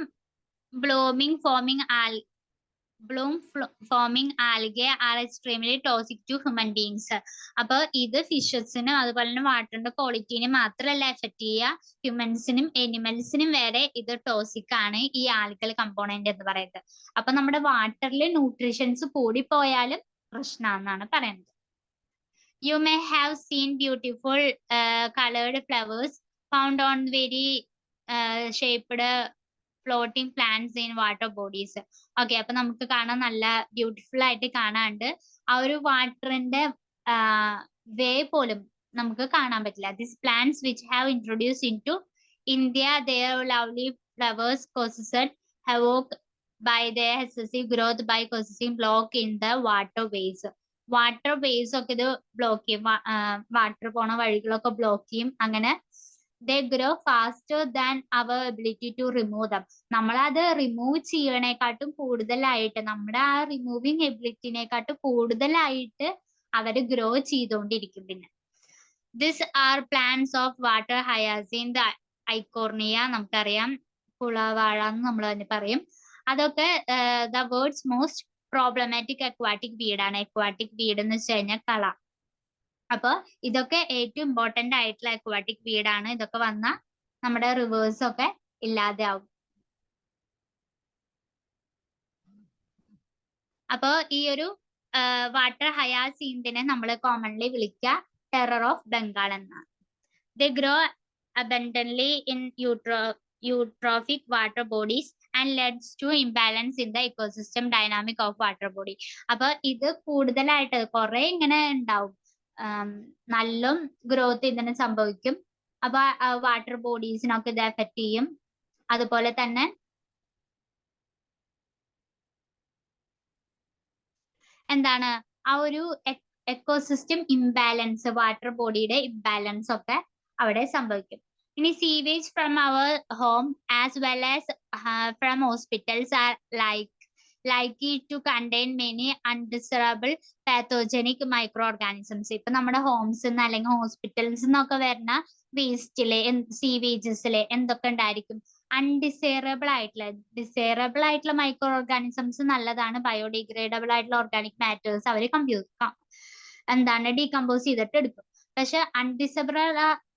forming algae are extremely toxic to human beings. അപ്പൊ ഇത് ഫിഷസിനും അതുപോലെ തന്നെ വാട്ടറിന്റെ ക്വാളിറ്റിനെ മാത്രമല്ല എഫക്ട് ചെയ്യുക, ഹ്യൂമൻസിനും എനിമൽസിനും വരെ ഇത് ടോക്സിക് ആണ് ഈ ആൽഗൽ കമ്പോണന്റ് എന്ന് പറയുന്നത്. അപ്പൊ നമ്മുടെ വാട്ടറിൽ ന്യൂട്രീഷൻസ് കൂടിപ്പോയാലും പ്രശ്നമാണെന്നാണ് പറയുന്നത്. You may have seen beautiful colored flowers found on very shaped floating plants in water bodies. Okay, അപ്പൊ നമുക്ക് കാണാൻ നല്ല ബ്യൂട്ടിഫുൾ ആയിട്ട് കാണാണ്ട് ആ ഒരു വാട്ടറിന്റെ വേ പോലും നമുക്ക് കാണാൻ പറ്റില്ല. These plants which have introduced into India, their lovely flowers caused havoc by their excessive growth by causing block in the waterways. Waterways ഒക്കെ ഇത് ബ്ലോക്ക് ചെയ്യും, വാട്ടർ പോണ വഴികളൊക്കെ ബ്ലോക്ക് ചെയ്യും. അങ്ങനെ they grow faster than our ability to remove them. നമ്മളത് remove ചെയ്യണേക്കാട്ടും കൂടുതലായിട്ട്, നമ്മുടെ ആ റിമൂവിങ് എബിലിറ്റിനെക്കാട്ടും കൂടുതലായിട്ട് അവർ ഗ്രോ ചെയ്തുകൊണ്ടിരിക്കും. പിന്നെ this are plants of water hyacinth, Eichhornia നമുക്കറിയാം, കുളവാഴ എന്ന് നമ്മൾ തന്നെ പറയും. അതൊക്കെ the words most problematic aquatic വീഡാണ്. അക്വാറ്റിക് വീഡ് എന്ന് വെച്ച് കഴിഞ്ഞാൽ കള. അപ്പൊ ഇതൊക്കെ ഏറ്റവും ഇമ്പോർട്ടന്റ് ആയിട്ടുള്ള അക്വാറ്റിക് വീഡാണ്. ഇതൊക്കെ വന്ന നമ്മുടെ റിവേഴ്സ് ഒക്കെ ഇല്ലാതെ ആവും. അപ്പൊ ഈ ഒരു വാട്ടർ ഹയാസിന്തിനെ നമ്മൾ കോമൺലി വിളിക്കുക ടെറർ ഓഫ് ബംഗാൾ എന്നാണ്. They grow abundantly in eutrophic water bodies and leads to imbalance in the ecosystem dynamic of water body. അപ്പൊ ഇത് കൂടുതലായിട്ട് കുറെ ഇങ്ങനെ ഉണ്ടാവും, നല്ല ഗ്രോത്ത് ഇതിന് സംഭവിക്കും. അപ്പൊ വാട്ടർ ബോഡീസിനൊക്കെ ഇത് എഫക്ട് ചെയ്യും. അതുപോലെ തന്നെ എന്താണ് ആ ഒരു എക്കോസിസ്റ്റം ഇംബാലൻസ്, വാട്ടർ ബോഡിയുടെ ഇംബാലൻസ് ഒക്കെ അവിടെ സംഭവിക്കും. ഇനി sewage from our home as well as from hospitals are likely to contain many undesirable pathogenic microorganisms. ഇപ്പൊ നമ്മുടെ ഹോംസ് അല്ലെങ്കിൽ ഹോസ്പിറ്റൽസ് എന്നൊക്കെ വരുന്ന വേസ്റ്റില്, സീവേജസില് എന്തൊക്കെ ഉണ്ടായിരിക്കും? ഡിസൈറബിൾ ആയിട്ടുള്ള മൈക്രോ ഓർഗാനിസംസ് നല്ലതാണ്. ബയോഡിഗ്രേഡബിൾ ആയിട്ടുള്ള ഓർഗാനിക് മാറ്റേഴ്സ് അവർ ഡീകമ്പോസ് ചെയ്തിട്ട് എടുക്കും. പക്ഷെ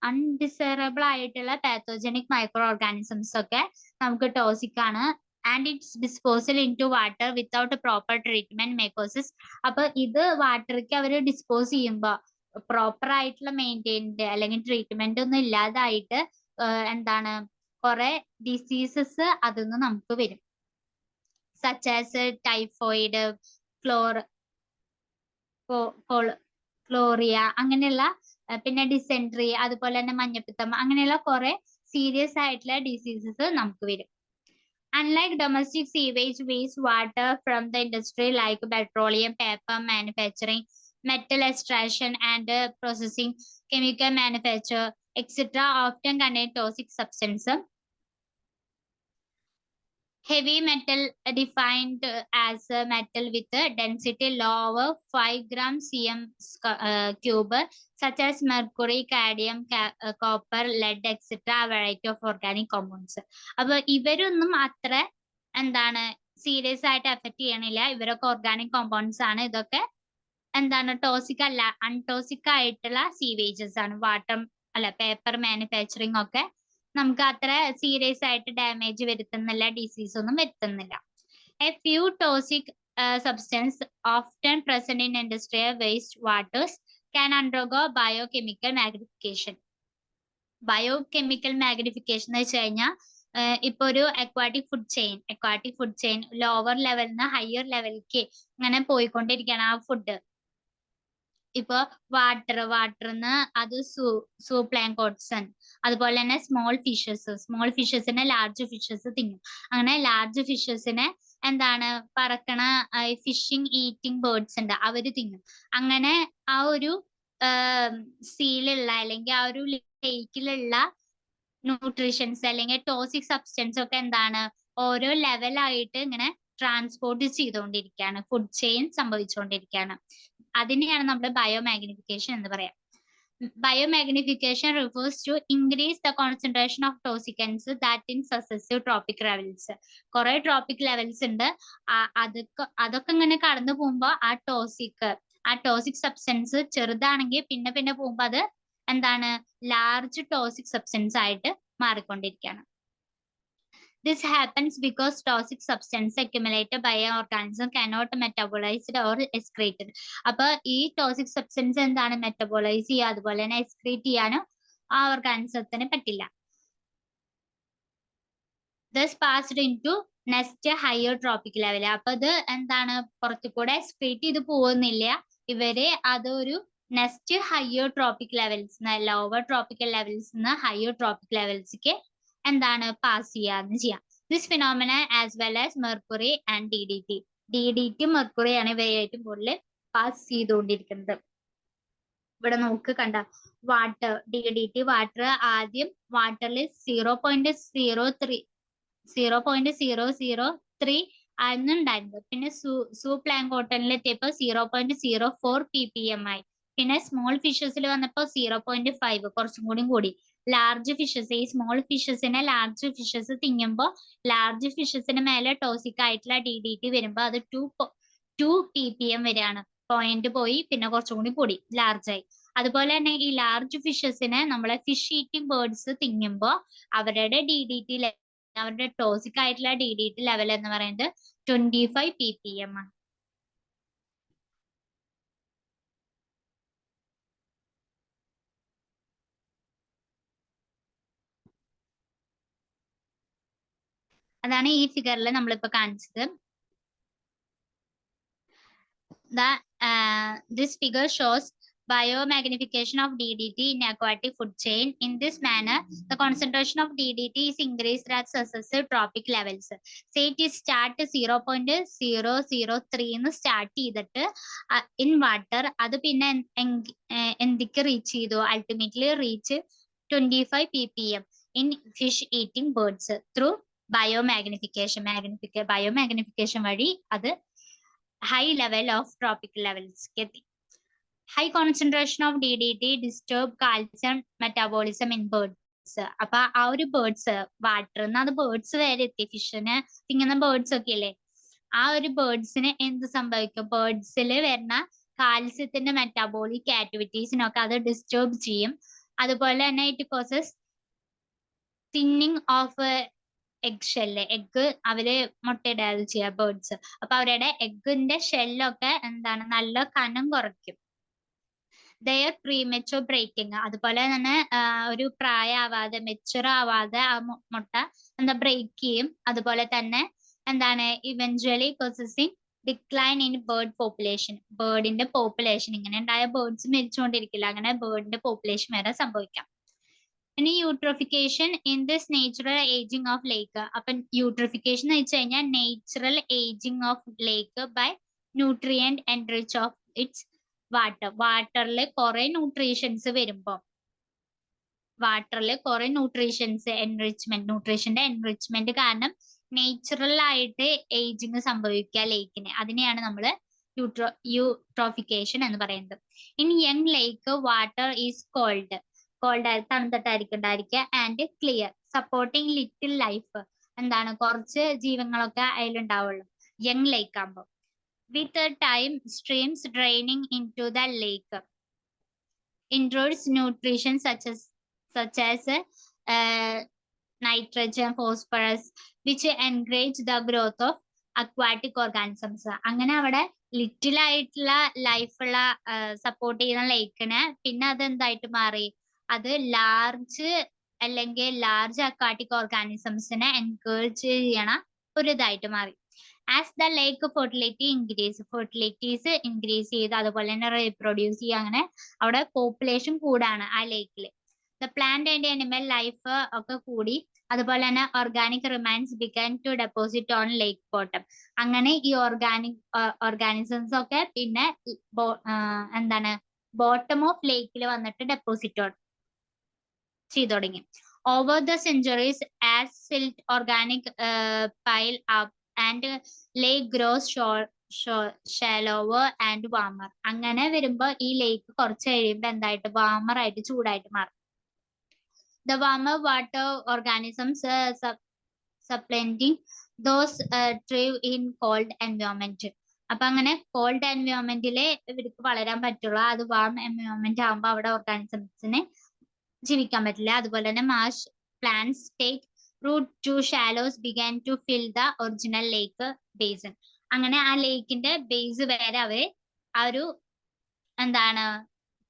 അൺഡിസൈറബിൾ ആയിട്ടുള്ള പാത്തോജനിക് മൈക്രോ ഓർഗാനിസംസ് ഒക്കെ നമുക്ക് ടോക്സിക് ആണ്. And its disposal into water without proper treatment may causes. അപ്പൊ ഇത് വാട്ടർക്ക് അവർ ഡിസ്പോസ് ചെയ്യുമ്പോ പ്രോപ്പർ ആയിട്ടുള്ള മെയിൻറ്റെയിൻഡ് അല്ലെങ്കിൽ ട്രീറ്റ്മെന്റ് ഒന്നും ഇല്ലാതായിട്ട് എന്താണ് കുറെ ഡിസീസസ് അതൊന്നും നമുക്ക് വരും. സച്ച് ആസ് ടൈഫോയിഡ്, ക്ലോറിയ അങ്ങനെയുള്ള, പിന്നെ ഡിസെൻട്രി, അതുപോലെ തന്നെ മഞ്ഞപ്പിത്തം, അങ്ങനെയുള്ള കുറെ സീരിയസ് ആയിട്ടുള്ള ഡിസീസസ് നമുക്ക് വരും. Unlike domestic sewage, waste water from the industry like petroleum, paper manufacturing, metal extraction and processing, chemical manufacture, etc. often contain toxic substances. Heavy metal defined as a metal with a density lower 5 grams cm cube, such as mercury, cadmium, copper, lead, etc. a variety of organic compounds. അപ്പൊ ഇവരൊന്നും അത്ര എന്താണ് serious ആയിട്ട് effect ചെയ്യണില്ല. ഇവരൊക്കെ organic compounds ആണ്. ഇതൊക്കെ എന്താണ് ടോക്സിക് അല്ല, അൺടോക്സിക് ആയിട്ടുള്ള സീവേജസ് ആണ്. വാട്ടർ അല്ല, പേപ്പർ മാനുഫാക്ചറിങ് ഒക്കെ നമുക്ക് അത്ര സീരിയസ് ആയിട്ട് ഡാമേജ് വരുത്തുന്നില്ല, ഡിസീസ് ഒന്നും വരുത്തുന്നില്ല. A few toxic substance often present in industrial waste waters can undergo biochemical magnification. Biochemical magnification എന്ന് വെച്ച് കഴിഞ്ഞാൽ ഇപ്പൊ ഒരു അക്വാട്ടിക് ഫുഡ് ചെയിൻ ലോവർ ലെവലിൽ നിന്ന് ഹയർ ലെവലിലേക്ക് ഇങ്ങനെ പോയിക്കൊണ്ടിരിക്കുകയാണ് ആ ഫുഡ്. ഇപ്പൊ വാട്ടറിന്ന് അത് സൂപ്ലാങ്കോട്സൺ, അതുപോലെ തന്നെ സ്മോൾ ഫിഷസിനെ ലാർജ് ഫിഷസ് തിന്നും. അങ്ങനെ ലാർജ് ഫിഷസിനെ എന്താണ് പറക്കണ ഫിഷിംഗ് ഈറ്റിംഗ് ബേർഡ്സ് ഉണ്ട്, അവര് തിന്നും. അങ്ങനെ ആ ഒരു സീലുള്ള അല്ലെങ്കിൽ ആ ഒരു ലേക്കിലുള്ള ന്യൂട്രീഷൻസ് അല്ലെങ്കിൽ ടോക്സിക് സബ്സ്റ്റൻസ് ഒക്കെ എന്താണ് ഓരോ ലെവലായിട്ട് ഇങ്ങനെ ട്രാൻസ്പോർട്ട് ചെയ്തുകൊണ്ടിരിക്കുകയാണ്, ഫുഡ് ചെയിൻ സംഭവിച്ചുകൊണ്ടിരിക്കുകയാണ്. അതിനെയാണ് നമ്മൾ ബയോമാഗ്നിഫിക്കേഷൻ എന്ന് പറയാം. Biomagnification refers to increase the concentration of toxicants that in successive tropic levels. കുറെ ട്രോപ്പിക് ലെവൽസ് ഉണ്ട്. അതൊക്കെ ഇങ്ങനെ കടന്നു പോകുമ്പോ ആ ടോക്സിക് സബ്സ്റ്റൻസ് ചെറുതാണെങ്കിൽ പിന്നെ പോകുമ്പോ അത് എന്താണ് ലാർജ് ടോക്സിക് സബ്സ്റ്റൻസ് ആയിട്ട് മാറിക്കൊണ്ടിരിക്കുകയാണ്. This happens because toxic substance accumulated by an organism cannot metabolized or excreted. അപ്പൊ ഈ ടോക്സിക് സബ്സ്റ്റൻസ് എന്താണ് മെറ്റബോളൈസ് ചെയ്യുക, അതുപോലെ തന്നെ എക്സ്ക്രീറ്റ് ചെയ്യാനും ആ ഓർഗാനിസത്തിന് പറ്റില്ല. Thus passed into next higher tropic level. അപ്പൊ ഇത് എന്താണ് പുറത്തുകൂടെ എക്സ്ക്രീറ്റ് ചെയ്ത് പോകുന്നില്ല, ഇവര് അതൊരു next higher tropic levels, lower tropical levels നിന്ന് ഹയർ ട്രോപ്പിക് ലെവൽസിക്ക് എന്താണ് പാസ് ചെയ്യാം. This phenomena as well as mercury and DDT മെർക്കുറിയാണ് ഇവയായിട്ട് കൂടുതൽ പാസ് ചെയ്തുകൊണ്ടിരിക്കുന്നത്. ഇവിടെ നമുക്ക് കണ്ട വാട്ടർ, DDT വാട്ടർ ആദ്യം വാട്ടറിൽ 0.003 ആയിരുന്നുണ്ടായിരുന്നത്. പിന്നെ സൂപ്ലാങ്കോട്ടനിലെത്തിയപ്പോ 0.04 ppm ആയി. പിന്നെ സ്മോൾ ഫിഷസിൽ വന്നപ്പോ 0.5, കുറച്ചും കൂടി. ലാർജ് ഫിഷസ്, ഈ സ്മോൾ ഫിഷസിനെ ലാർജ് ഫിഷസ് തിന്നുമ്പോൾ ലാർജ് ഫിഷസിന് മേലെ ടോക്സിക് ആയിട്ടുള്ള DDT വരുമ്പോ അത് 2 ppm വരെയാണ്. പോയിന്റ് പോയി, പിന്നെ കുറച്ചും കൂടി ലാർജ് ആയി. അതുപോലെ തന്നെ ഈ ലാർജ് ഫിഷസിനെ നമ്മളെ ഫിഷ് ഈറ്റിംഗ് ബേർഡ്സ് തിന്നുമ്പോൾ അവരുടെ അവരുടെ ടോക്സിക് ആയിട്ടുള്ള DDT ലെവൽ എന്ന് പറയുന്നത് 25 ppm ആണ്. അതാണ് ഈ ഫിഗറിൽ നമ്മളിപ്പോ കാണിച്ചത്. This figure shows biomagnification of DDT in aquatic food chain. In this manner, the concentration of DDT is increased at successive trophic levels. Say it is start 0.003 എന്ന് സ്റ്റാർട്ട് ചെയ്തിട്ട് ഇൻ വാട്ടർ, അത് പിന്നെ എന്തൊക്കെ റീച്ച് ചെയ്തു, ultimately reach 25 ppm in fish eating birds through biomagnification. Biomagnification വഴി അത് high level of trophic levels. High concentration of DDT disturb calcium metabolism in birds. അപ്പൊ ആ ഒരു ബേർഡ്സ് വാട്ടറിന്ന് അത് ബേർഡ്സ് വരെ എത്തി, ഫിഷിന് തിങ്ങുന്ന ബേർഡ്സ് ഒക്കെ ഇല്ലേ, ആ ഒരു ബേർഡ്സിന് എന്ത് സംഭവിക്കും, ബേർഡ്സിൽ വരുന്ന കാൽസ്യത്തിന്റെ മെറ്റാബോളിക് ആക്ടിവിറ്റീസിനൊക്കെ അത് ഡിസ്റ്റർബ് ചെയ്യും. അതുപോലെ തന്നെ it causes thinning of egg shell, egg അവര് മുട്ടയിടാതെ ചെയ്യുക ബേർഡ്സ്. അപ്പൊ അവരുടെ എഗ്ഗിന്റെ ഷെല്ലൊക്കെ എന്താണ് നല്ല കനം കുറയ്ക്കും. ദയർ പ്രീമെച്ചുവർ ബ്രേക്കിംഗ്, അതുപോലെ തന്നെ ഒരു പ്രായമാവാതെ മെച്ചുവർ ആവാതെ ആ മുട്ട എന്താ ബ്രേക്ക് ചെയ്യും. അതുപോലെ തന്നെ എന്താണ് eventually causing decline in bird population. ബേർഡിന്റെ പോപ്പുലേഷൻ, ഇങ്ങനെ ഉണ്ടായ ബേർഡ്സ് മരിച്ചുകൊണ്ടിരിക്കില്ല, അങ്ങനെ ബേർഡിന്റെ പോപ്പുലേഷൻ വരെ സംഭവിക്കാം. ഇനി eutrophication in this natural ageing of ലേക്ക്. അപ്പൊ യൂട്രോഫിക്കേഷൻ എന്ന് വെച്ച് കഴിഞ്ഞാൽ natural ageing of lake by nutrient enrich of its water. വാട്ടറിൽ കുറെ ന്യൂട്രീഷൻസ് വരുമ്പോ, വാട്ടറിൽ കുറെ ന്യൂട്രീഷൻസ് ന്യൂട്രീഷന്റെ എൻറിച്ച്മെന്റ് കാരണം നേച്ചുറൽ ആയിട്ട് ഏജിങ് സംഭവിക്കുക ലേക്കിന്, അതിനെയാണ് നമ്മൾ യൂട്രോഫിക്കേഷൻ എന്ന് പറയുന്നത്. In young lake water is called തണുത്തിട്ടായിരിക്കും ഉണ്ടായിരിക്കുക, and clear supporting little life, എന്താണ് കുറച്ച് ജീവങ്ങളൊക്കെ അതിലുണ്ടാവുള്ളൂ യങ് ലേക്ക് ആകുമ്പോൾ. With time streams draining in to the lake introduce nutrition such as nitrogen, phosphorus, which encourage the growth of aquatic organisms. അങ്ങനെ അവിടെ little ആയിട്ടുള്ള ലൈഫുള്ള support ചെയ്യുന്ന ലേക്കിന് പിന്നെ അത് എന്തായിട്ട് മാറി, അത് ലാർജ് അല്ലെങ്കിൽ ലാർജ് അക്വാട്ടിക് ഓർഗാനിസംസിനെ എൻകറേജ് ചെയ്യണ ഒരു ഇതായിട്ട് മാറി. ആസ് ദ ലേക്ക് ഫെർട്ടിലിറ്റീസ് ഇൻക്രീസ് ചെയ്ത് അതുപോലെ തന്നെ റീപ്രൊഡ്യൂസ് ചെയ്യുക, അങ്ങനെ അവിടെ പോപ്പുലേഷൻ കൂടാണ് ആ ലേക്കിൽ. The plant and animal life ഒക്കെ കൂടി, അതുപോലെ തന്നെ organic remains began to deposit on lake bottom. അങ്ങനെ ഈ ഓർഗാനിസംസ് ഒക്കെ പിന്നെ എന്താണ് ബോട്ടം ഓഫ് ലേക്കിൽ വന്നിട്ട് ഡെപ്പോസിറ്റ് ചെയ്തു തുടങ്ങി. Over the centuries as silt organic pile up and lake grows shallower and warmer. അങ്ങനെ വരുമ്പോ ഈ ലേക്ക് കുറച്ച് കഴിയുമ്പോ എന്തായിട്ട് വാമർ ആയിട്ട് ചൂടായിട്ട് മാറും. The warmer water organisms supplanting those thrive in cold environment. അപ്പൊ അങ്ങനെ കോൾഡ് എൻവയോൺമെന്റിലെ ഇവർക്ക് വളരാൻ പറ്റുള്ളൂ. അത് വാം എൻവയോൺമെന്റ് ആകുമ്പോൾ അവിടെ ഓർഗാനിസംസിന് ജീവിക്കാൻ പറ്റില്ല. അതുപോലെ തന്നെ marsh plants take root to shallows began to fill the original lake basin. അങ്ങനെ ആ ലേക്കിന്റെ ബേസ് വരെ അവര് ആ ഒരു എന്താണ്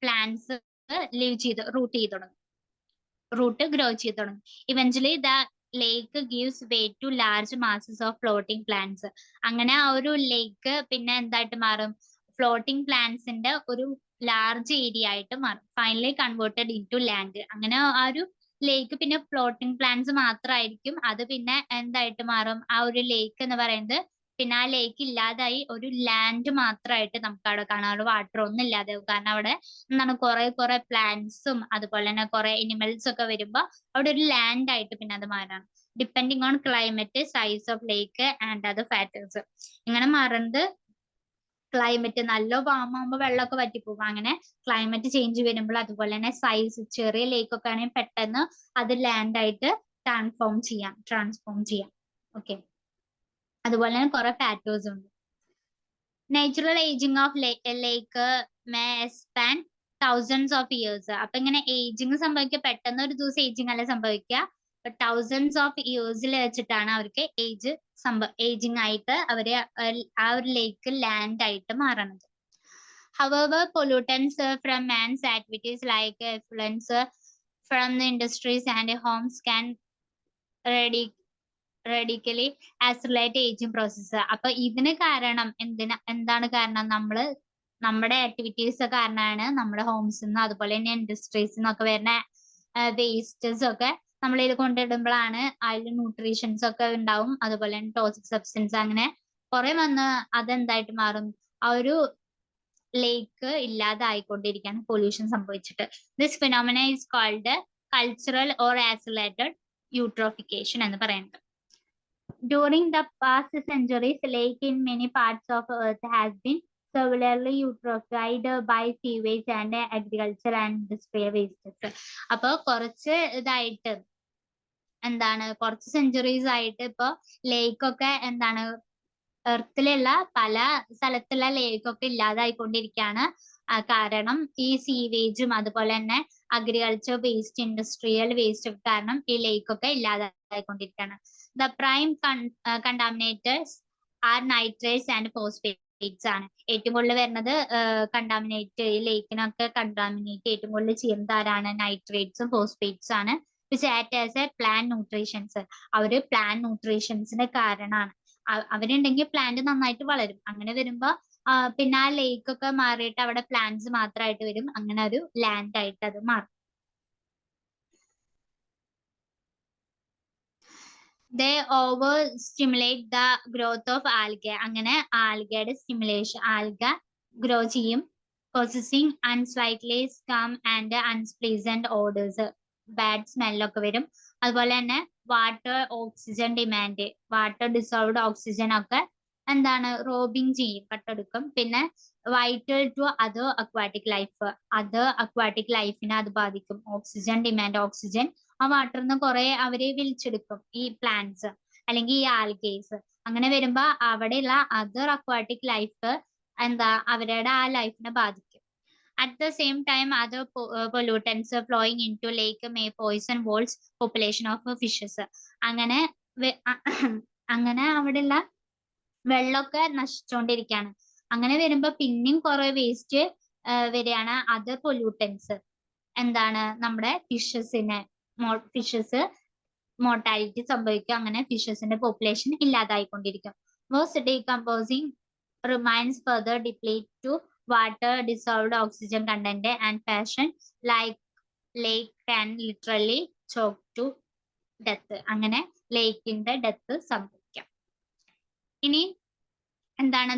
പ്ലാന്റ്സ് ലീവ് ചെയ്ത് റൂട്ട് ചെയ്ത് തുടങ്ങും, റൂട്ട് ഗ്രോ ചെയ്ത് തുടങ്ങും. Eventually the lake gives way to large masses of floating plants. അങ്ങനെ ആ ഒരു ലേക്ക് പിന്നെ എന്തായിട്ട് മാറും, ഫ്ലോട്ടിംഗ് പ്ലാന്റ്സിന്റെ ഒരു ലാർജ് ഏരിയ ആയിട്ട് മാറും. Finally converted into land. അങ്ങനെ ആ ഒരു ലേക്ക് പിന്നെ ഫ്ലോട്ടിംഗ് പ്ലാന്റ്സ് മാത്രമായിരിക്കും, അത് പിന്നെ എന്തായിട്ട് മാറും, ആ ഒരു ലേക്ക് എന്ന് പറയുന്നത് പിന്നെ ആ ലേക്ക് ഇല്ലാതായി ഒരു ലാൻഡ് മാത്രമായിട്ട് നമുക്ക് അവിടെ കാണാം. അവിടെ വാട്ടർ ഒന്നും ഇല്ലാതെ, കാരണം അവിടെ എന്താണ് കുറെ പ്ലാന്റ്സും അതുപോലെ തന്നെ കുറെ അനിമൽസ് ഒക്കെ വരുമ്പോ അവിടെ ഒരു ലാൻഡ് ആയിട്ട് പിന്നെ അത് മാറാം. Depending on climate, size of lake and other factors. ഇങ്ങനെ മാറുന്നത് ക്ലൈമറ്റ് നല്ല വാമാകുമ്പോൾ വെള്ളമൊക്കെ വറ്റിപ്പോകും. അങ്ങനെ ക്ലൈമറ്റ് ചേഞ്ച് വരുമ്പോൾ അതുപോലെ തന്നെ സൈസ്, ചെറിയ ലേക്ക് ഒക്കെ ആണെങ്കിൽ പെട്ടെന്ന് അത് ലാൻഡ് ആയിട്ട് ട്രാൻസ്ഫോം ചെയ്യാം. ഓക്കെ, അതുപോലെ തന്നെ കുറെ ഫാക്ടേഴ്സ് ഉണ്ട്. Natural ageing of lake may span thousands of years. അപ്പൊ ഇങ്ങനെ ഏജിങ് സംഭവിക്കുക, പെട്ടെന്ന് ഒരു ദിവസം ഏജിങ് അല്ല സംഭവിക്കുക, തൗസൻഡ്സ് ഓഫ് ഇയേഴ്സിൽ വെച്ചിട്ടാണ് അവർക്ക് ഏജിങ് ആയിട്ട് അവര് ആ ഒരു ലേക്ക് ലാൻഡ് ആയിട്ട് മാറണത്. However, pollutants from man's activities like effluents from the industries and homes can radically accelerate ageing process. അപ്പൊ ഇതിന് കാരണം എന്താണ് കാരണം? നമ്മുടെ ആക്ടിവിറ്റീസ് കാരണമാണ് നമ്മുടെ ഹോംസിൽ നിന്ന് അതുപോലെ തന്നെ ഇൻഡസ്ട്രീസിൽ നിന്നൊക്കെ വരുന്ന വേസ്റ്റസ് ഒക്കെ നമ്മൾ ഇത് കൊണ്ടിടുമ്പോഴാണ് അതിൽ ന്യൂട്രീഷൻസ് ഒക്കെ ഉണ്ടാവും, അതുപോലെ തന്നെ ടോക്സിക് സബ്സ്റ്റൻസ് അങ്ങനെ കുറെ വന്ന് അതെന്തായിട്ട് മാറും, ആ ഒരു ലേക്ക് ഇല്ലാതായിക്കൊണ്ടിരിക്കുകയാണ് പൊല്യൂഷൻ സംഭവിച്ചിട്ട്. This phenomena is called cultural or accelerated eutrophication എന്ന് പറയുന്നത്. During the past centuries, lake in many parts of Earth has been severely eutrophied by sewage and agriculture and industrial wastes. അപ്പോൾ കുറച്ച് ഇതായിട്ട് കുറച്ച് centuries ആയിട്ട് ഇപ്പൊ ലേക്കൊക്കെ എർത്തിലുള്ള പല സ്ഥലത്തുള്ള ലേക്കൊക്കെ ഇല്ലാതായിക്കൊണ്ടിരിക്കുകയാണ്. കാരണം ഈ സീവേജും അതുപോലെ തന്നെ അഗ്രികൾച്ചർ വേസ്റ്റ്, ഇൻഡസ്ട്രിയൽ വേസ്റ്റ് ഒക്കെ കാരണം ഈ ലേക്കൊക്കെ ഇല്ലാതായിക്കൊണ്ടിരിക്കുകയാണ്. The prime contaminators are nitrates and phosphates ആണ്. ഏറ്റവും കൂടുതൽ വരുന്നത് കണ്ടാമിനേറ്റ്, ഈ ലേക്കിനൊക്കെ കണ്ടാമിനേറ്റ് ഏറ്റവും കൂടുതൽ ചെയ്യുന്നത് ആരാണ്? നൈട്രേറ്റ്സും ഫോസ്ഫേറ്റ്സ് ആണ്. Which act as A plant nutritions. അവര് പ്ലാന്റ് ന്യൂട്രീഷൻസിന്റെ കാരണമാണ്. അവരുണ്ടെങ്കിൽ പ്ലാന്റ് നന്നായിട്ട് വളരും. അങ്ങനെ വരുമ്പോ പിന്നെ ആ ലേക്ക് ഒക്കെ മാറിയിട്ട് അവിടെ പ്ലാന്റ്സ് മാത്രമായിട്ട് വരും. അങ്ങനെ ഒരു ലാൻഡ് ആയിട്ട് അത് മാറും. They overstimulate the growth of algae. അങ്ങനെ ആൽഗയുടെ സ്റ്റിമുലേഷൻ, ആൽഗ ഗ്രോ ചെയ്യും, possessing unslightly scum and unpleasant odors, bad സ്മെല്ലൊക്കെ വരും. അതുപോലെ തന്നെ water oxygen demand, water dissolved oxygen ഒക്കെ റോബിങ് ചെയ്യും, കട്ടെടുക്കും. പിന്നെ vital to other aquatic life, other aquatic ലൈഫിനെ അത് ബാധിക്കും. ഓക്സിജൻ ഡിമാൻഡ്, ഓക്സിജൻ ആ വാട്ടറിൽ നിന്ന് കുറെ അവര് വലിച്ചെടുക്കും ഈ പ്ലാന്റ്സ് അല്ലെങ്കിൽ ഈ ആൽഗേസ്. അങ്ങനെ വരുമ്പോ അവിടെയുള്ള അതർ അക്വാറ്റിക് ലൈഫ് അവരുടെ ആ ലൈഫിനെ ബാധിക്കും. At the same time, other pollutants flowing into lake may poison world's population of fishes. അങ്ങനെ അവിടെയുള്ള വെള്ളമൊക്കെ നശിച്ചുകൊണ്ടിരിക്കുകയാണ്. അങ്ങനെ വരുമ്പോ പിന്നെയും കുറെ വേസ്റ്റ് വരികയാണ്. അതർ പൊല്യൂട്ടൻസ് നമ്മുടെ ഫിഷസ് മോർട്ടാലിറ്റി സംഭവിക്കും. അങ്ങനെ ഫിഷസിന്റെ പോപ്പുലേഷൻ ഇല്ലാതായിക്കൊണ്ടിരിക്കും. Most decomposing remains further deplete to water, dissolved oxygen content and fashion like lake can literally choke to death. അങ്ങനെ ലേക്കിന്റെ ഡെത്ത് സംഭവിക്കാം. ഇനി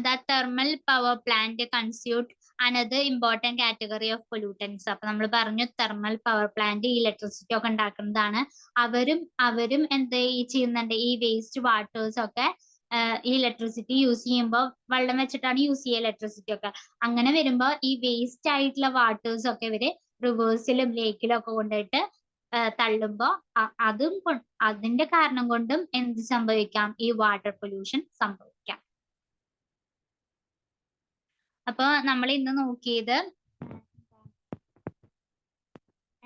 the thermal power plant constitute another important category of pollutants. അപ്പൊ നമ്മൾ പറഞ്ഞു thermal power plant electricity ഒക്കെ ഉണ്ടാക്കുന്നതാണ്. അവരും ചെയ്യുന്നുണ്ട്, ഈ വേസ്റ്റ് വാട്ടേഴ്സ് ഒക്കെ ഈ ഇലക്ട്രിസിറ്റി യൂസ് ചെയ്യുമ്പോൾ വെള്ളം വെച്ചിട്ടാണ് യൂസ് ചെയ്യുക ഇലക്ട്രിസിറ്റി ഒക്കെ. അങ്ങനെ വരുമ്പോ ഈ വേസ്റ്റ് ആയിട്ടുള്ള വാട്ടേഴ്സ് ഒക്കെ ഇവര് റിവേഴ്സിലും ലേക്കിലും ഒക്കെ കൊണ്ടുപോയിട്ട് തള്ളുമ്പോ അതിന്റെ കാരണം കൊണ്ടും എന്ത് സംഭവിക്കാം? ഈ വാട്ടർ പൊല്യൂഷൻ സംഭവിക്കാം. അപ്പൊ നമ്മൾ ഇന്ന് നോക്കിയത്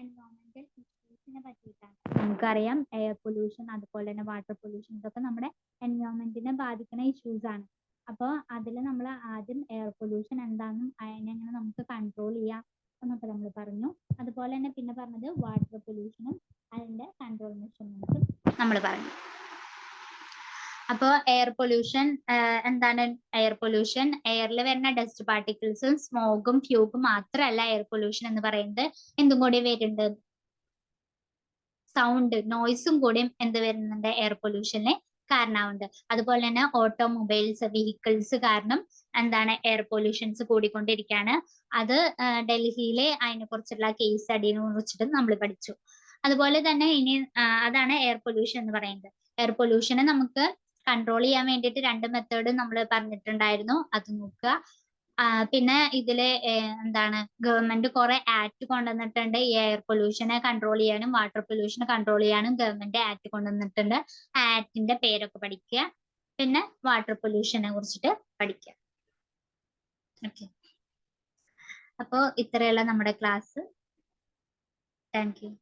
എൻവയോൺമെന്റൽ ഇഷ്യൂസിനെ പറ്റിയിട്ടാണ്. നമുക്കറിയാം എയർ പൊല്യൂഷൻ അതുപോലെ തന്നെ വാട്ടർ പൊല്യൂഷൻ ഇതൊക്കെ നമ്മുടെ എൻവയോൺമെന്റിനെ ബാധിക്കുന്ന ഇഷ്യൂസ് ആണ്. അപ്പോൾ അതിൽ നമ്മൾ ആദ്യം എയർ പൊല്യൂഷൻ എന്താണെന്നും അതിനെങ്ങനെ നമുക്ക് കൺട്രോൾ ചെയ്യാം എന്നൊക്കെ നമ്മൾ പറഞ്ഞു. അതുപോലെ തന്നെ പിന്നെ പറഞ്ഞത് വാട്ടർ പൊല്യൂഷനും അതിന്റെ കൺട്രോൾ മെഷർമെന്റ്സും നമ്മൾ പറഞ്ഞു. അപ്പോൾ എയർ പൊല്യൂഷൻ എയർ പൊല്യൂഷൻ എയറിൽ വരുന്ന ഡസ്റ്റ് പാർട്ടിക്കിൾസും സ്മോഗും ഫ്യൂഗും മാത്രമല്ല എയർ പൊല്യൂഷൻ എന്ന് പറയുന്നത്. എന്തും കൂടി വരുന്നുണ്ട്? സൗണ്ട്, നോയ്സും കൂടിയും വരുന്നുണ്ട് എയർ പൊല്യൂഷന് കാരണമാവുന്നുണ്ട്. അതുപോലെ തന്നെ ഓട്ടോമൊബൈൽസ്, വെഹിക്കിൾസ് കാരണം എയർ പൊല്യൂഷൻസ് കൂടിക്കൊണ്ടിരിക്കുകയാണ്. അത് ഡൽഹിയിലെ അതിനെ കുറിച്ചുള്ള കേസ് സ്റ്റഡിനെ കുറിച്ചിട്ട് നമ്മൾ പഠിച്ചു. അതുപോലെ തന്നെ ഇനി അതാണ് എയർ പൊല്യൂഷൻ എന്ന് പറയുന്നത്. എയർ പൊല്യൂഷനെ നമുക്ക് കൺട്രോൾ ചെയ്യാൻ വേണ്ടിയിട്ട് 2 മെത്തേഡ് നമ്മൾ പറഞ്ഞിട്ടുണ്ടായിരുന്നു, അത് നോക്കുക. പിന്നെ ഇതില് ഗവൺമെന്റ് കുറെ ആക്ട് കൊണ്ടുവന്നിട്ടുണ്ട്. ഈ എയർ പൊല്യൂഷനെ കൺട്രോൾ ചെയ്യാനും വാട്ടർ പൊല്യൂഷനെ കൺട്രോൾ ചെയ്യാനും ഗവൺമെന്റ് ആക്ട് കൊണ്ടുവന്നിട്ടുണ്ട്. ആ ആക്ടിന്റെ പേരൊക്കെ പഠിക്കുക. പിന്നെ വാട്ടർ പൊല്യൂഷനെ കുറിച്ചിട്ട് പഠിക്കുക. ഓക്കെ, അപ്പോൾ ഇത്രയുള്ള നമ്മുടെ ക്ലാസ്. Thank you.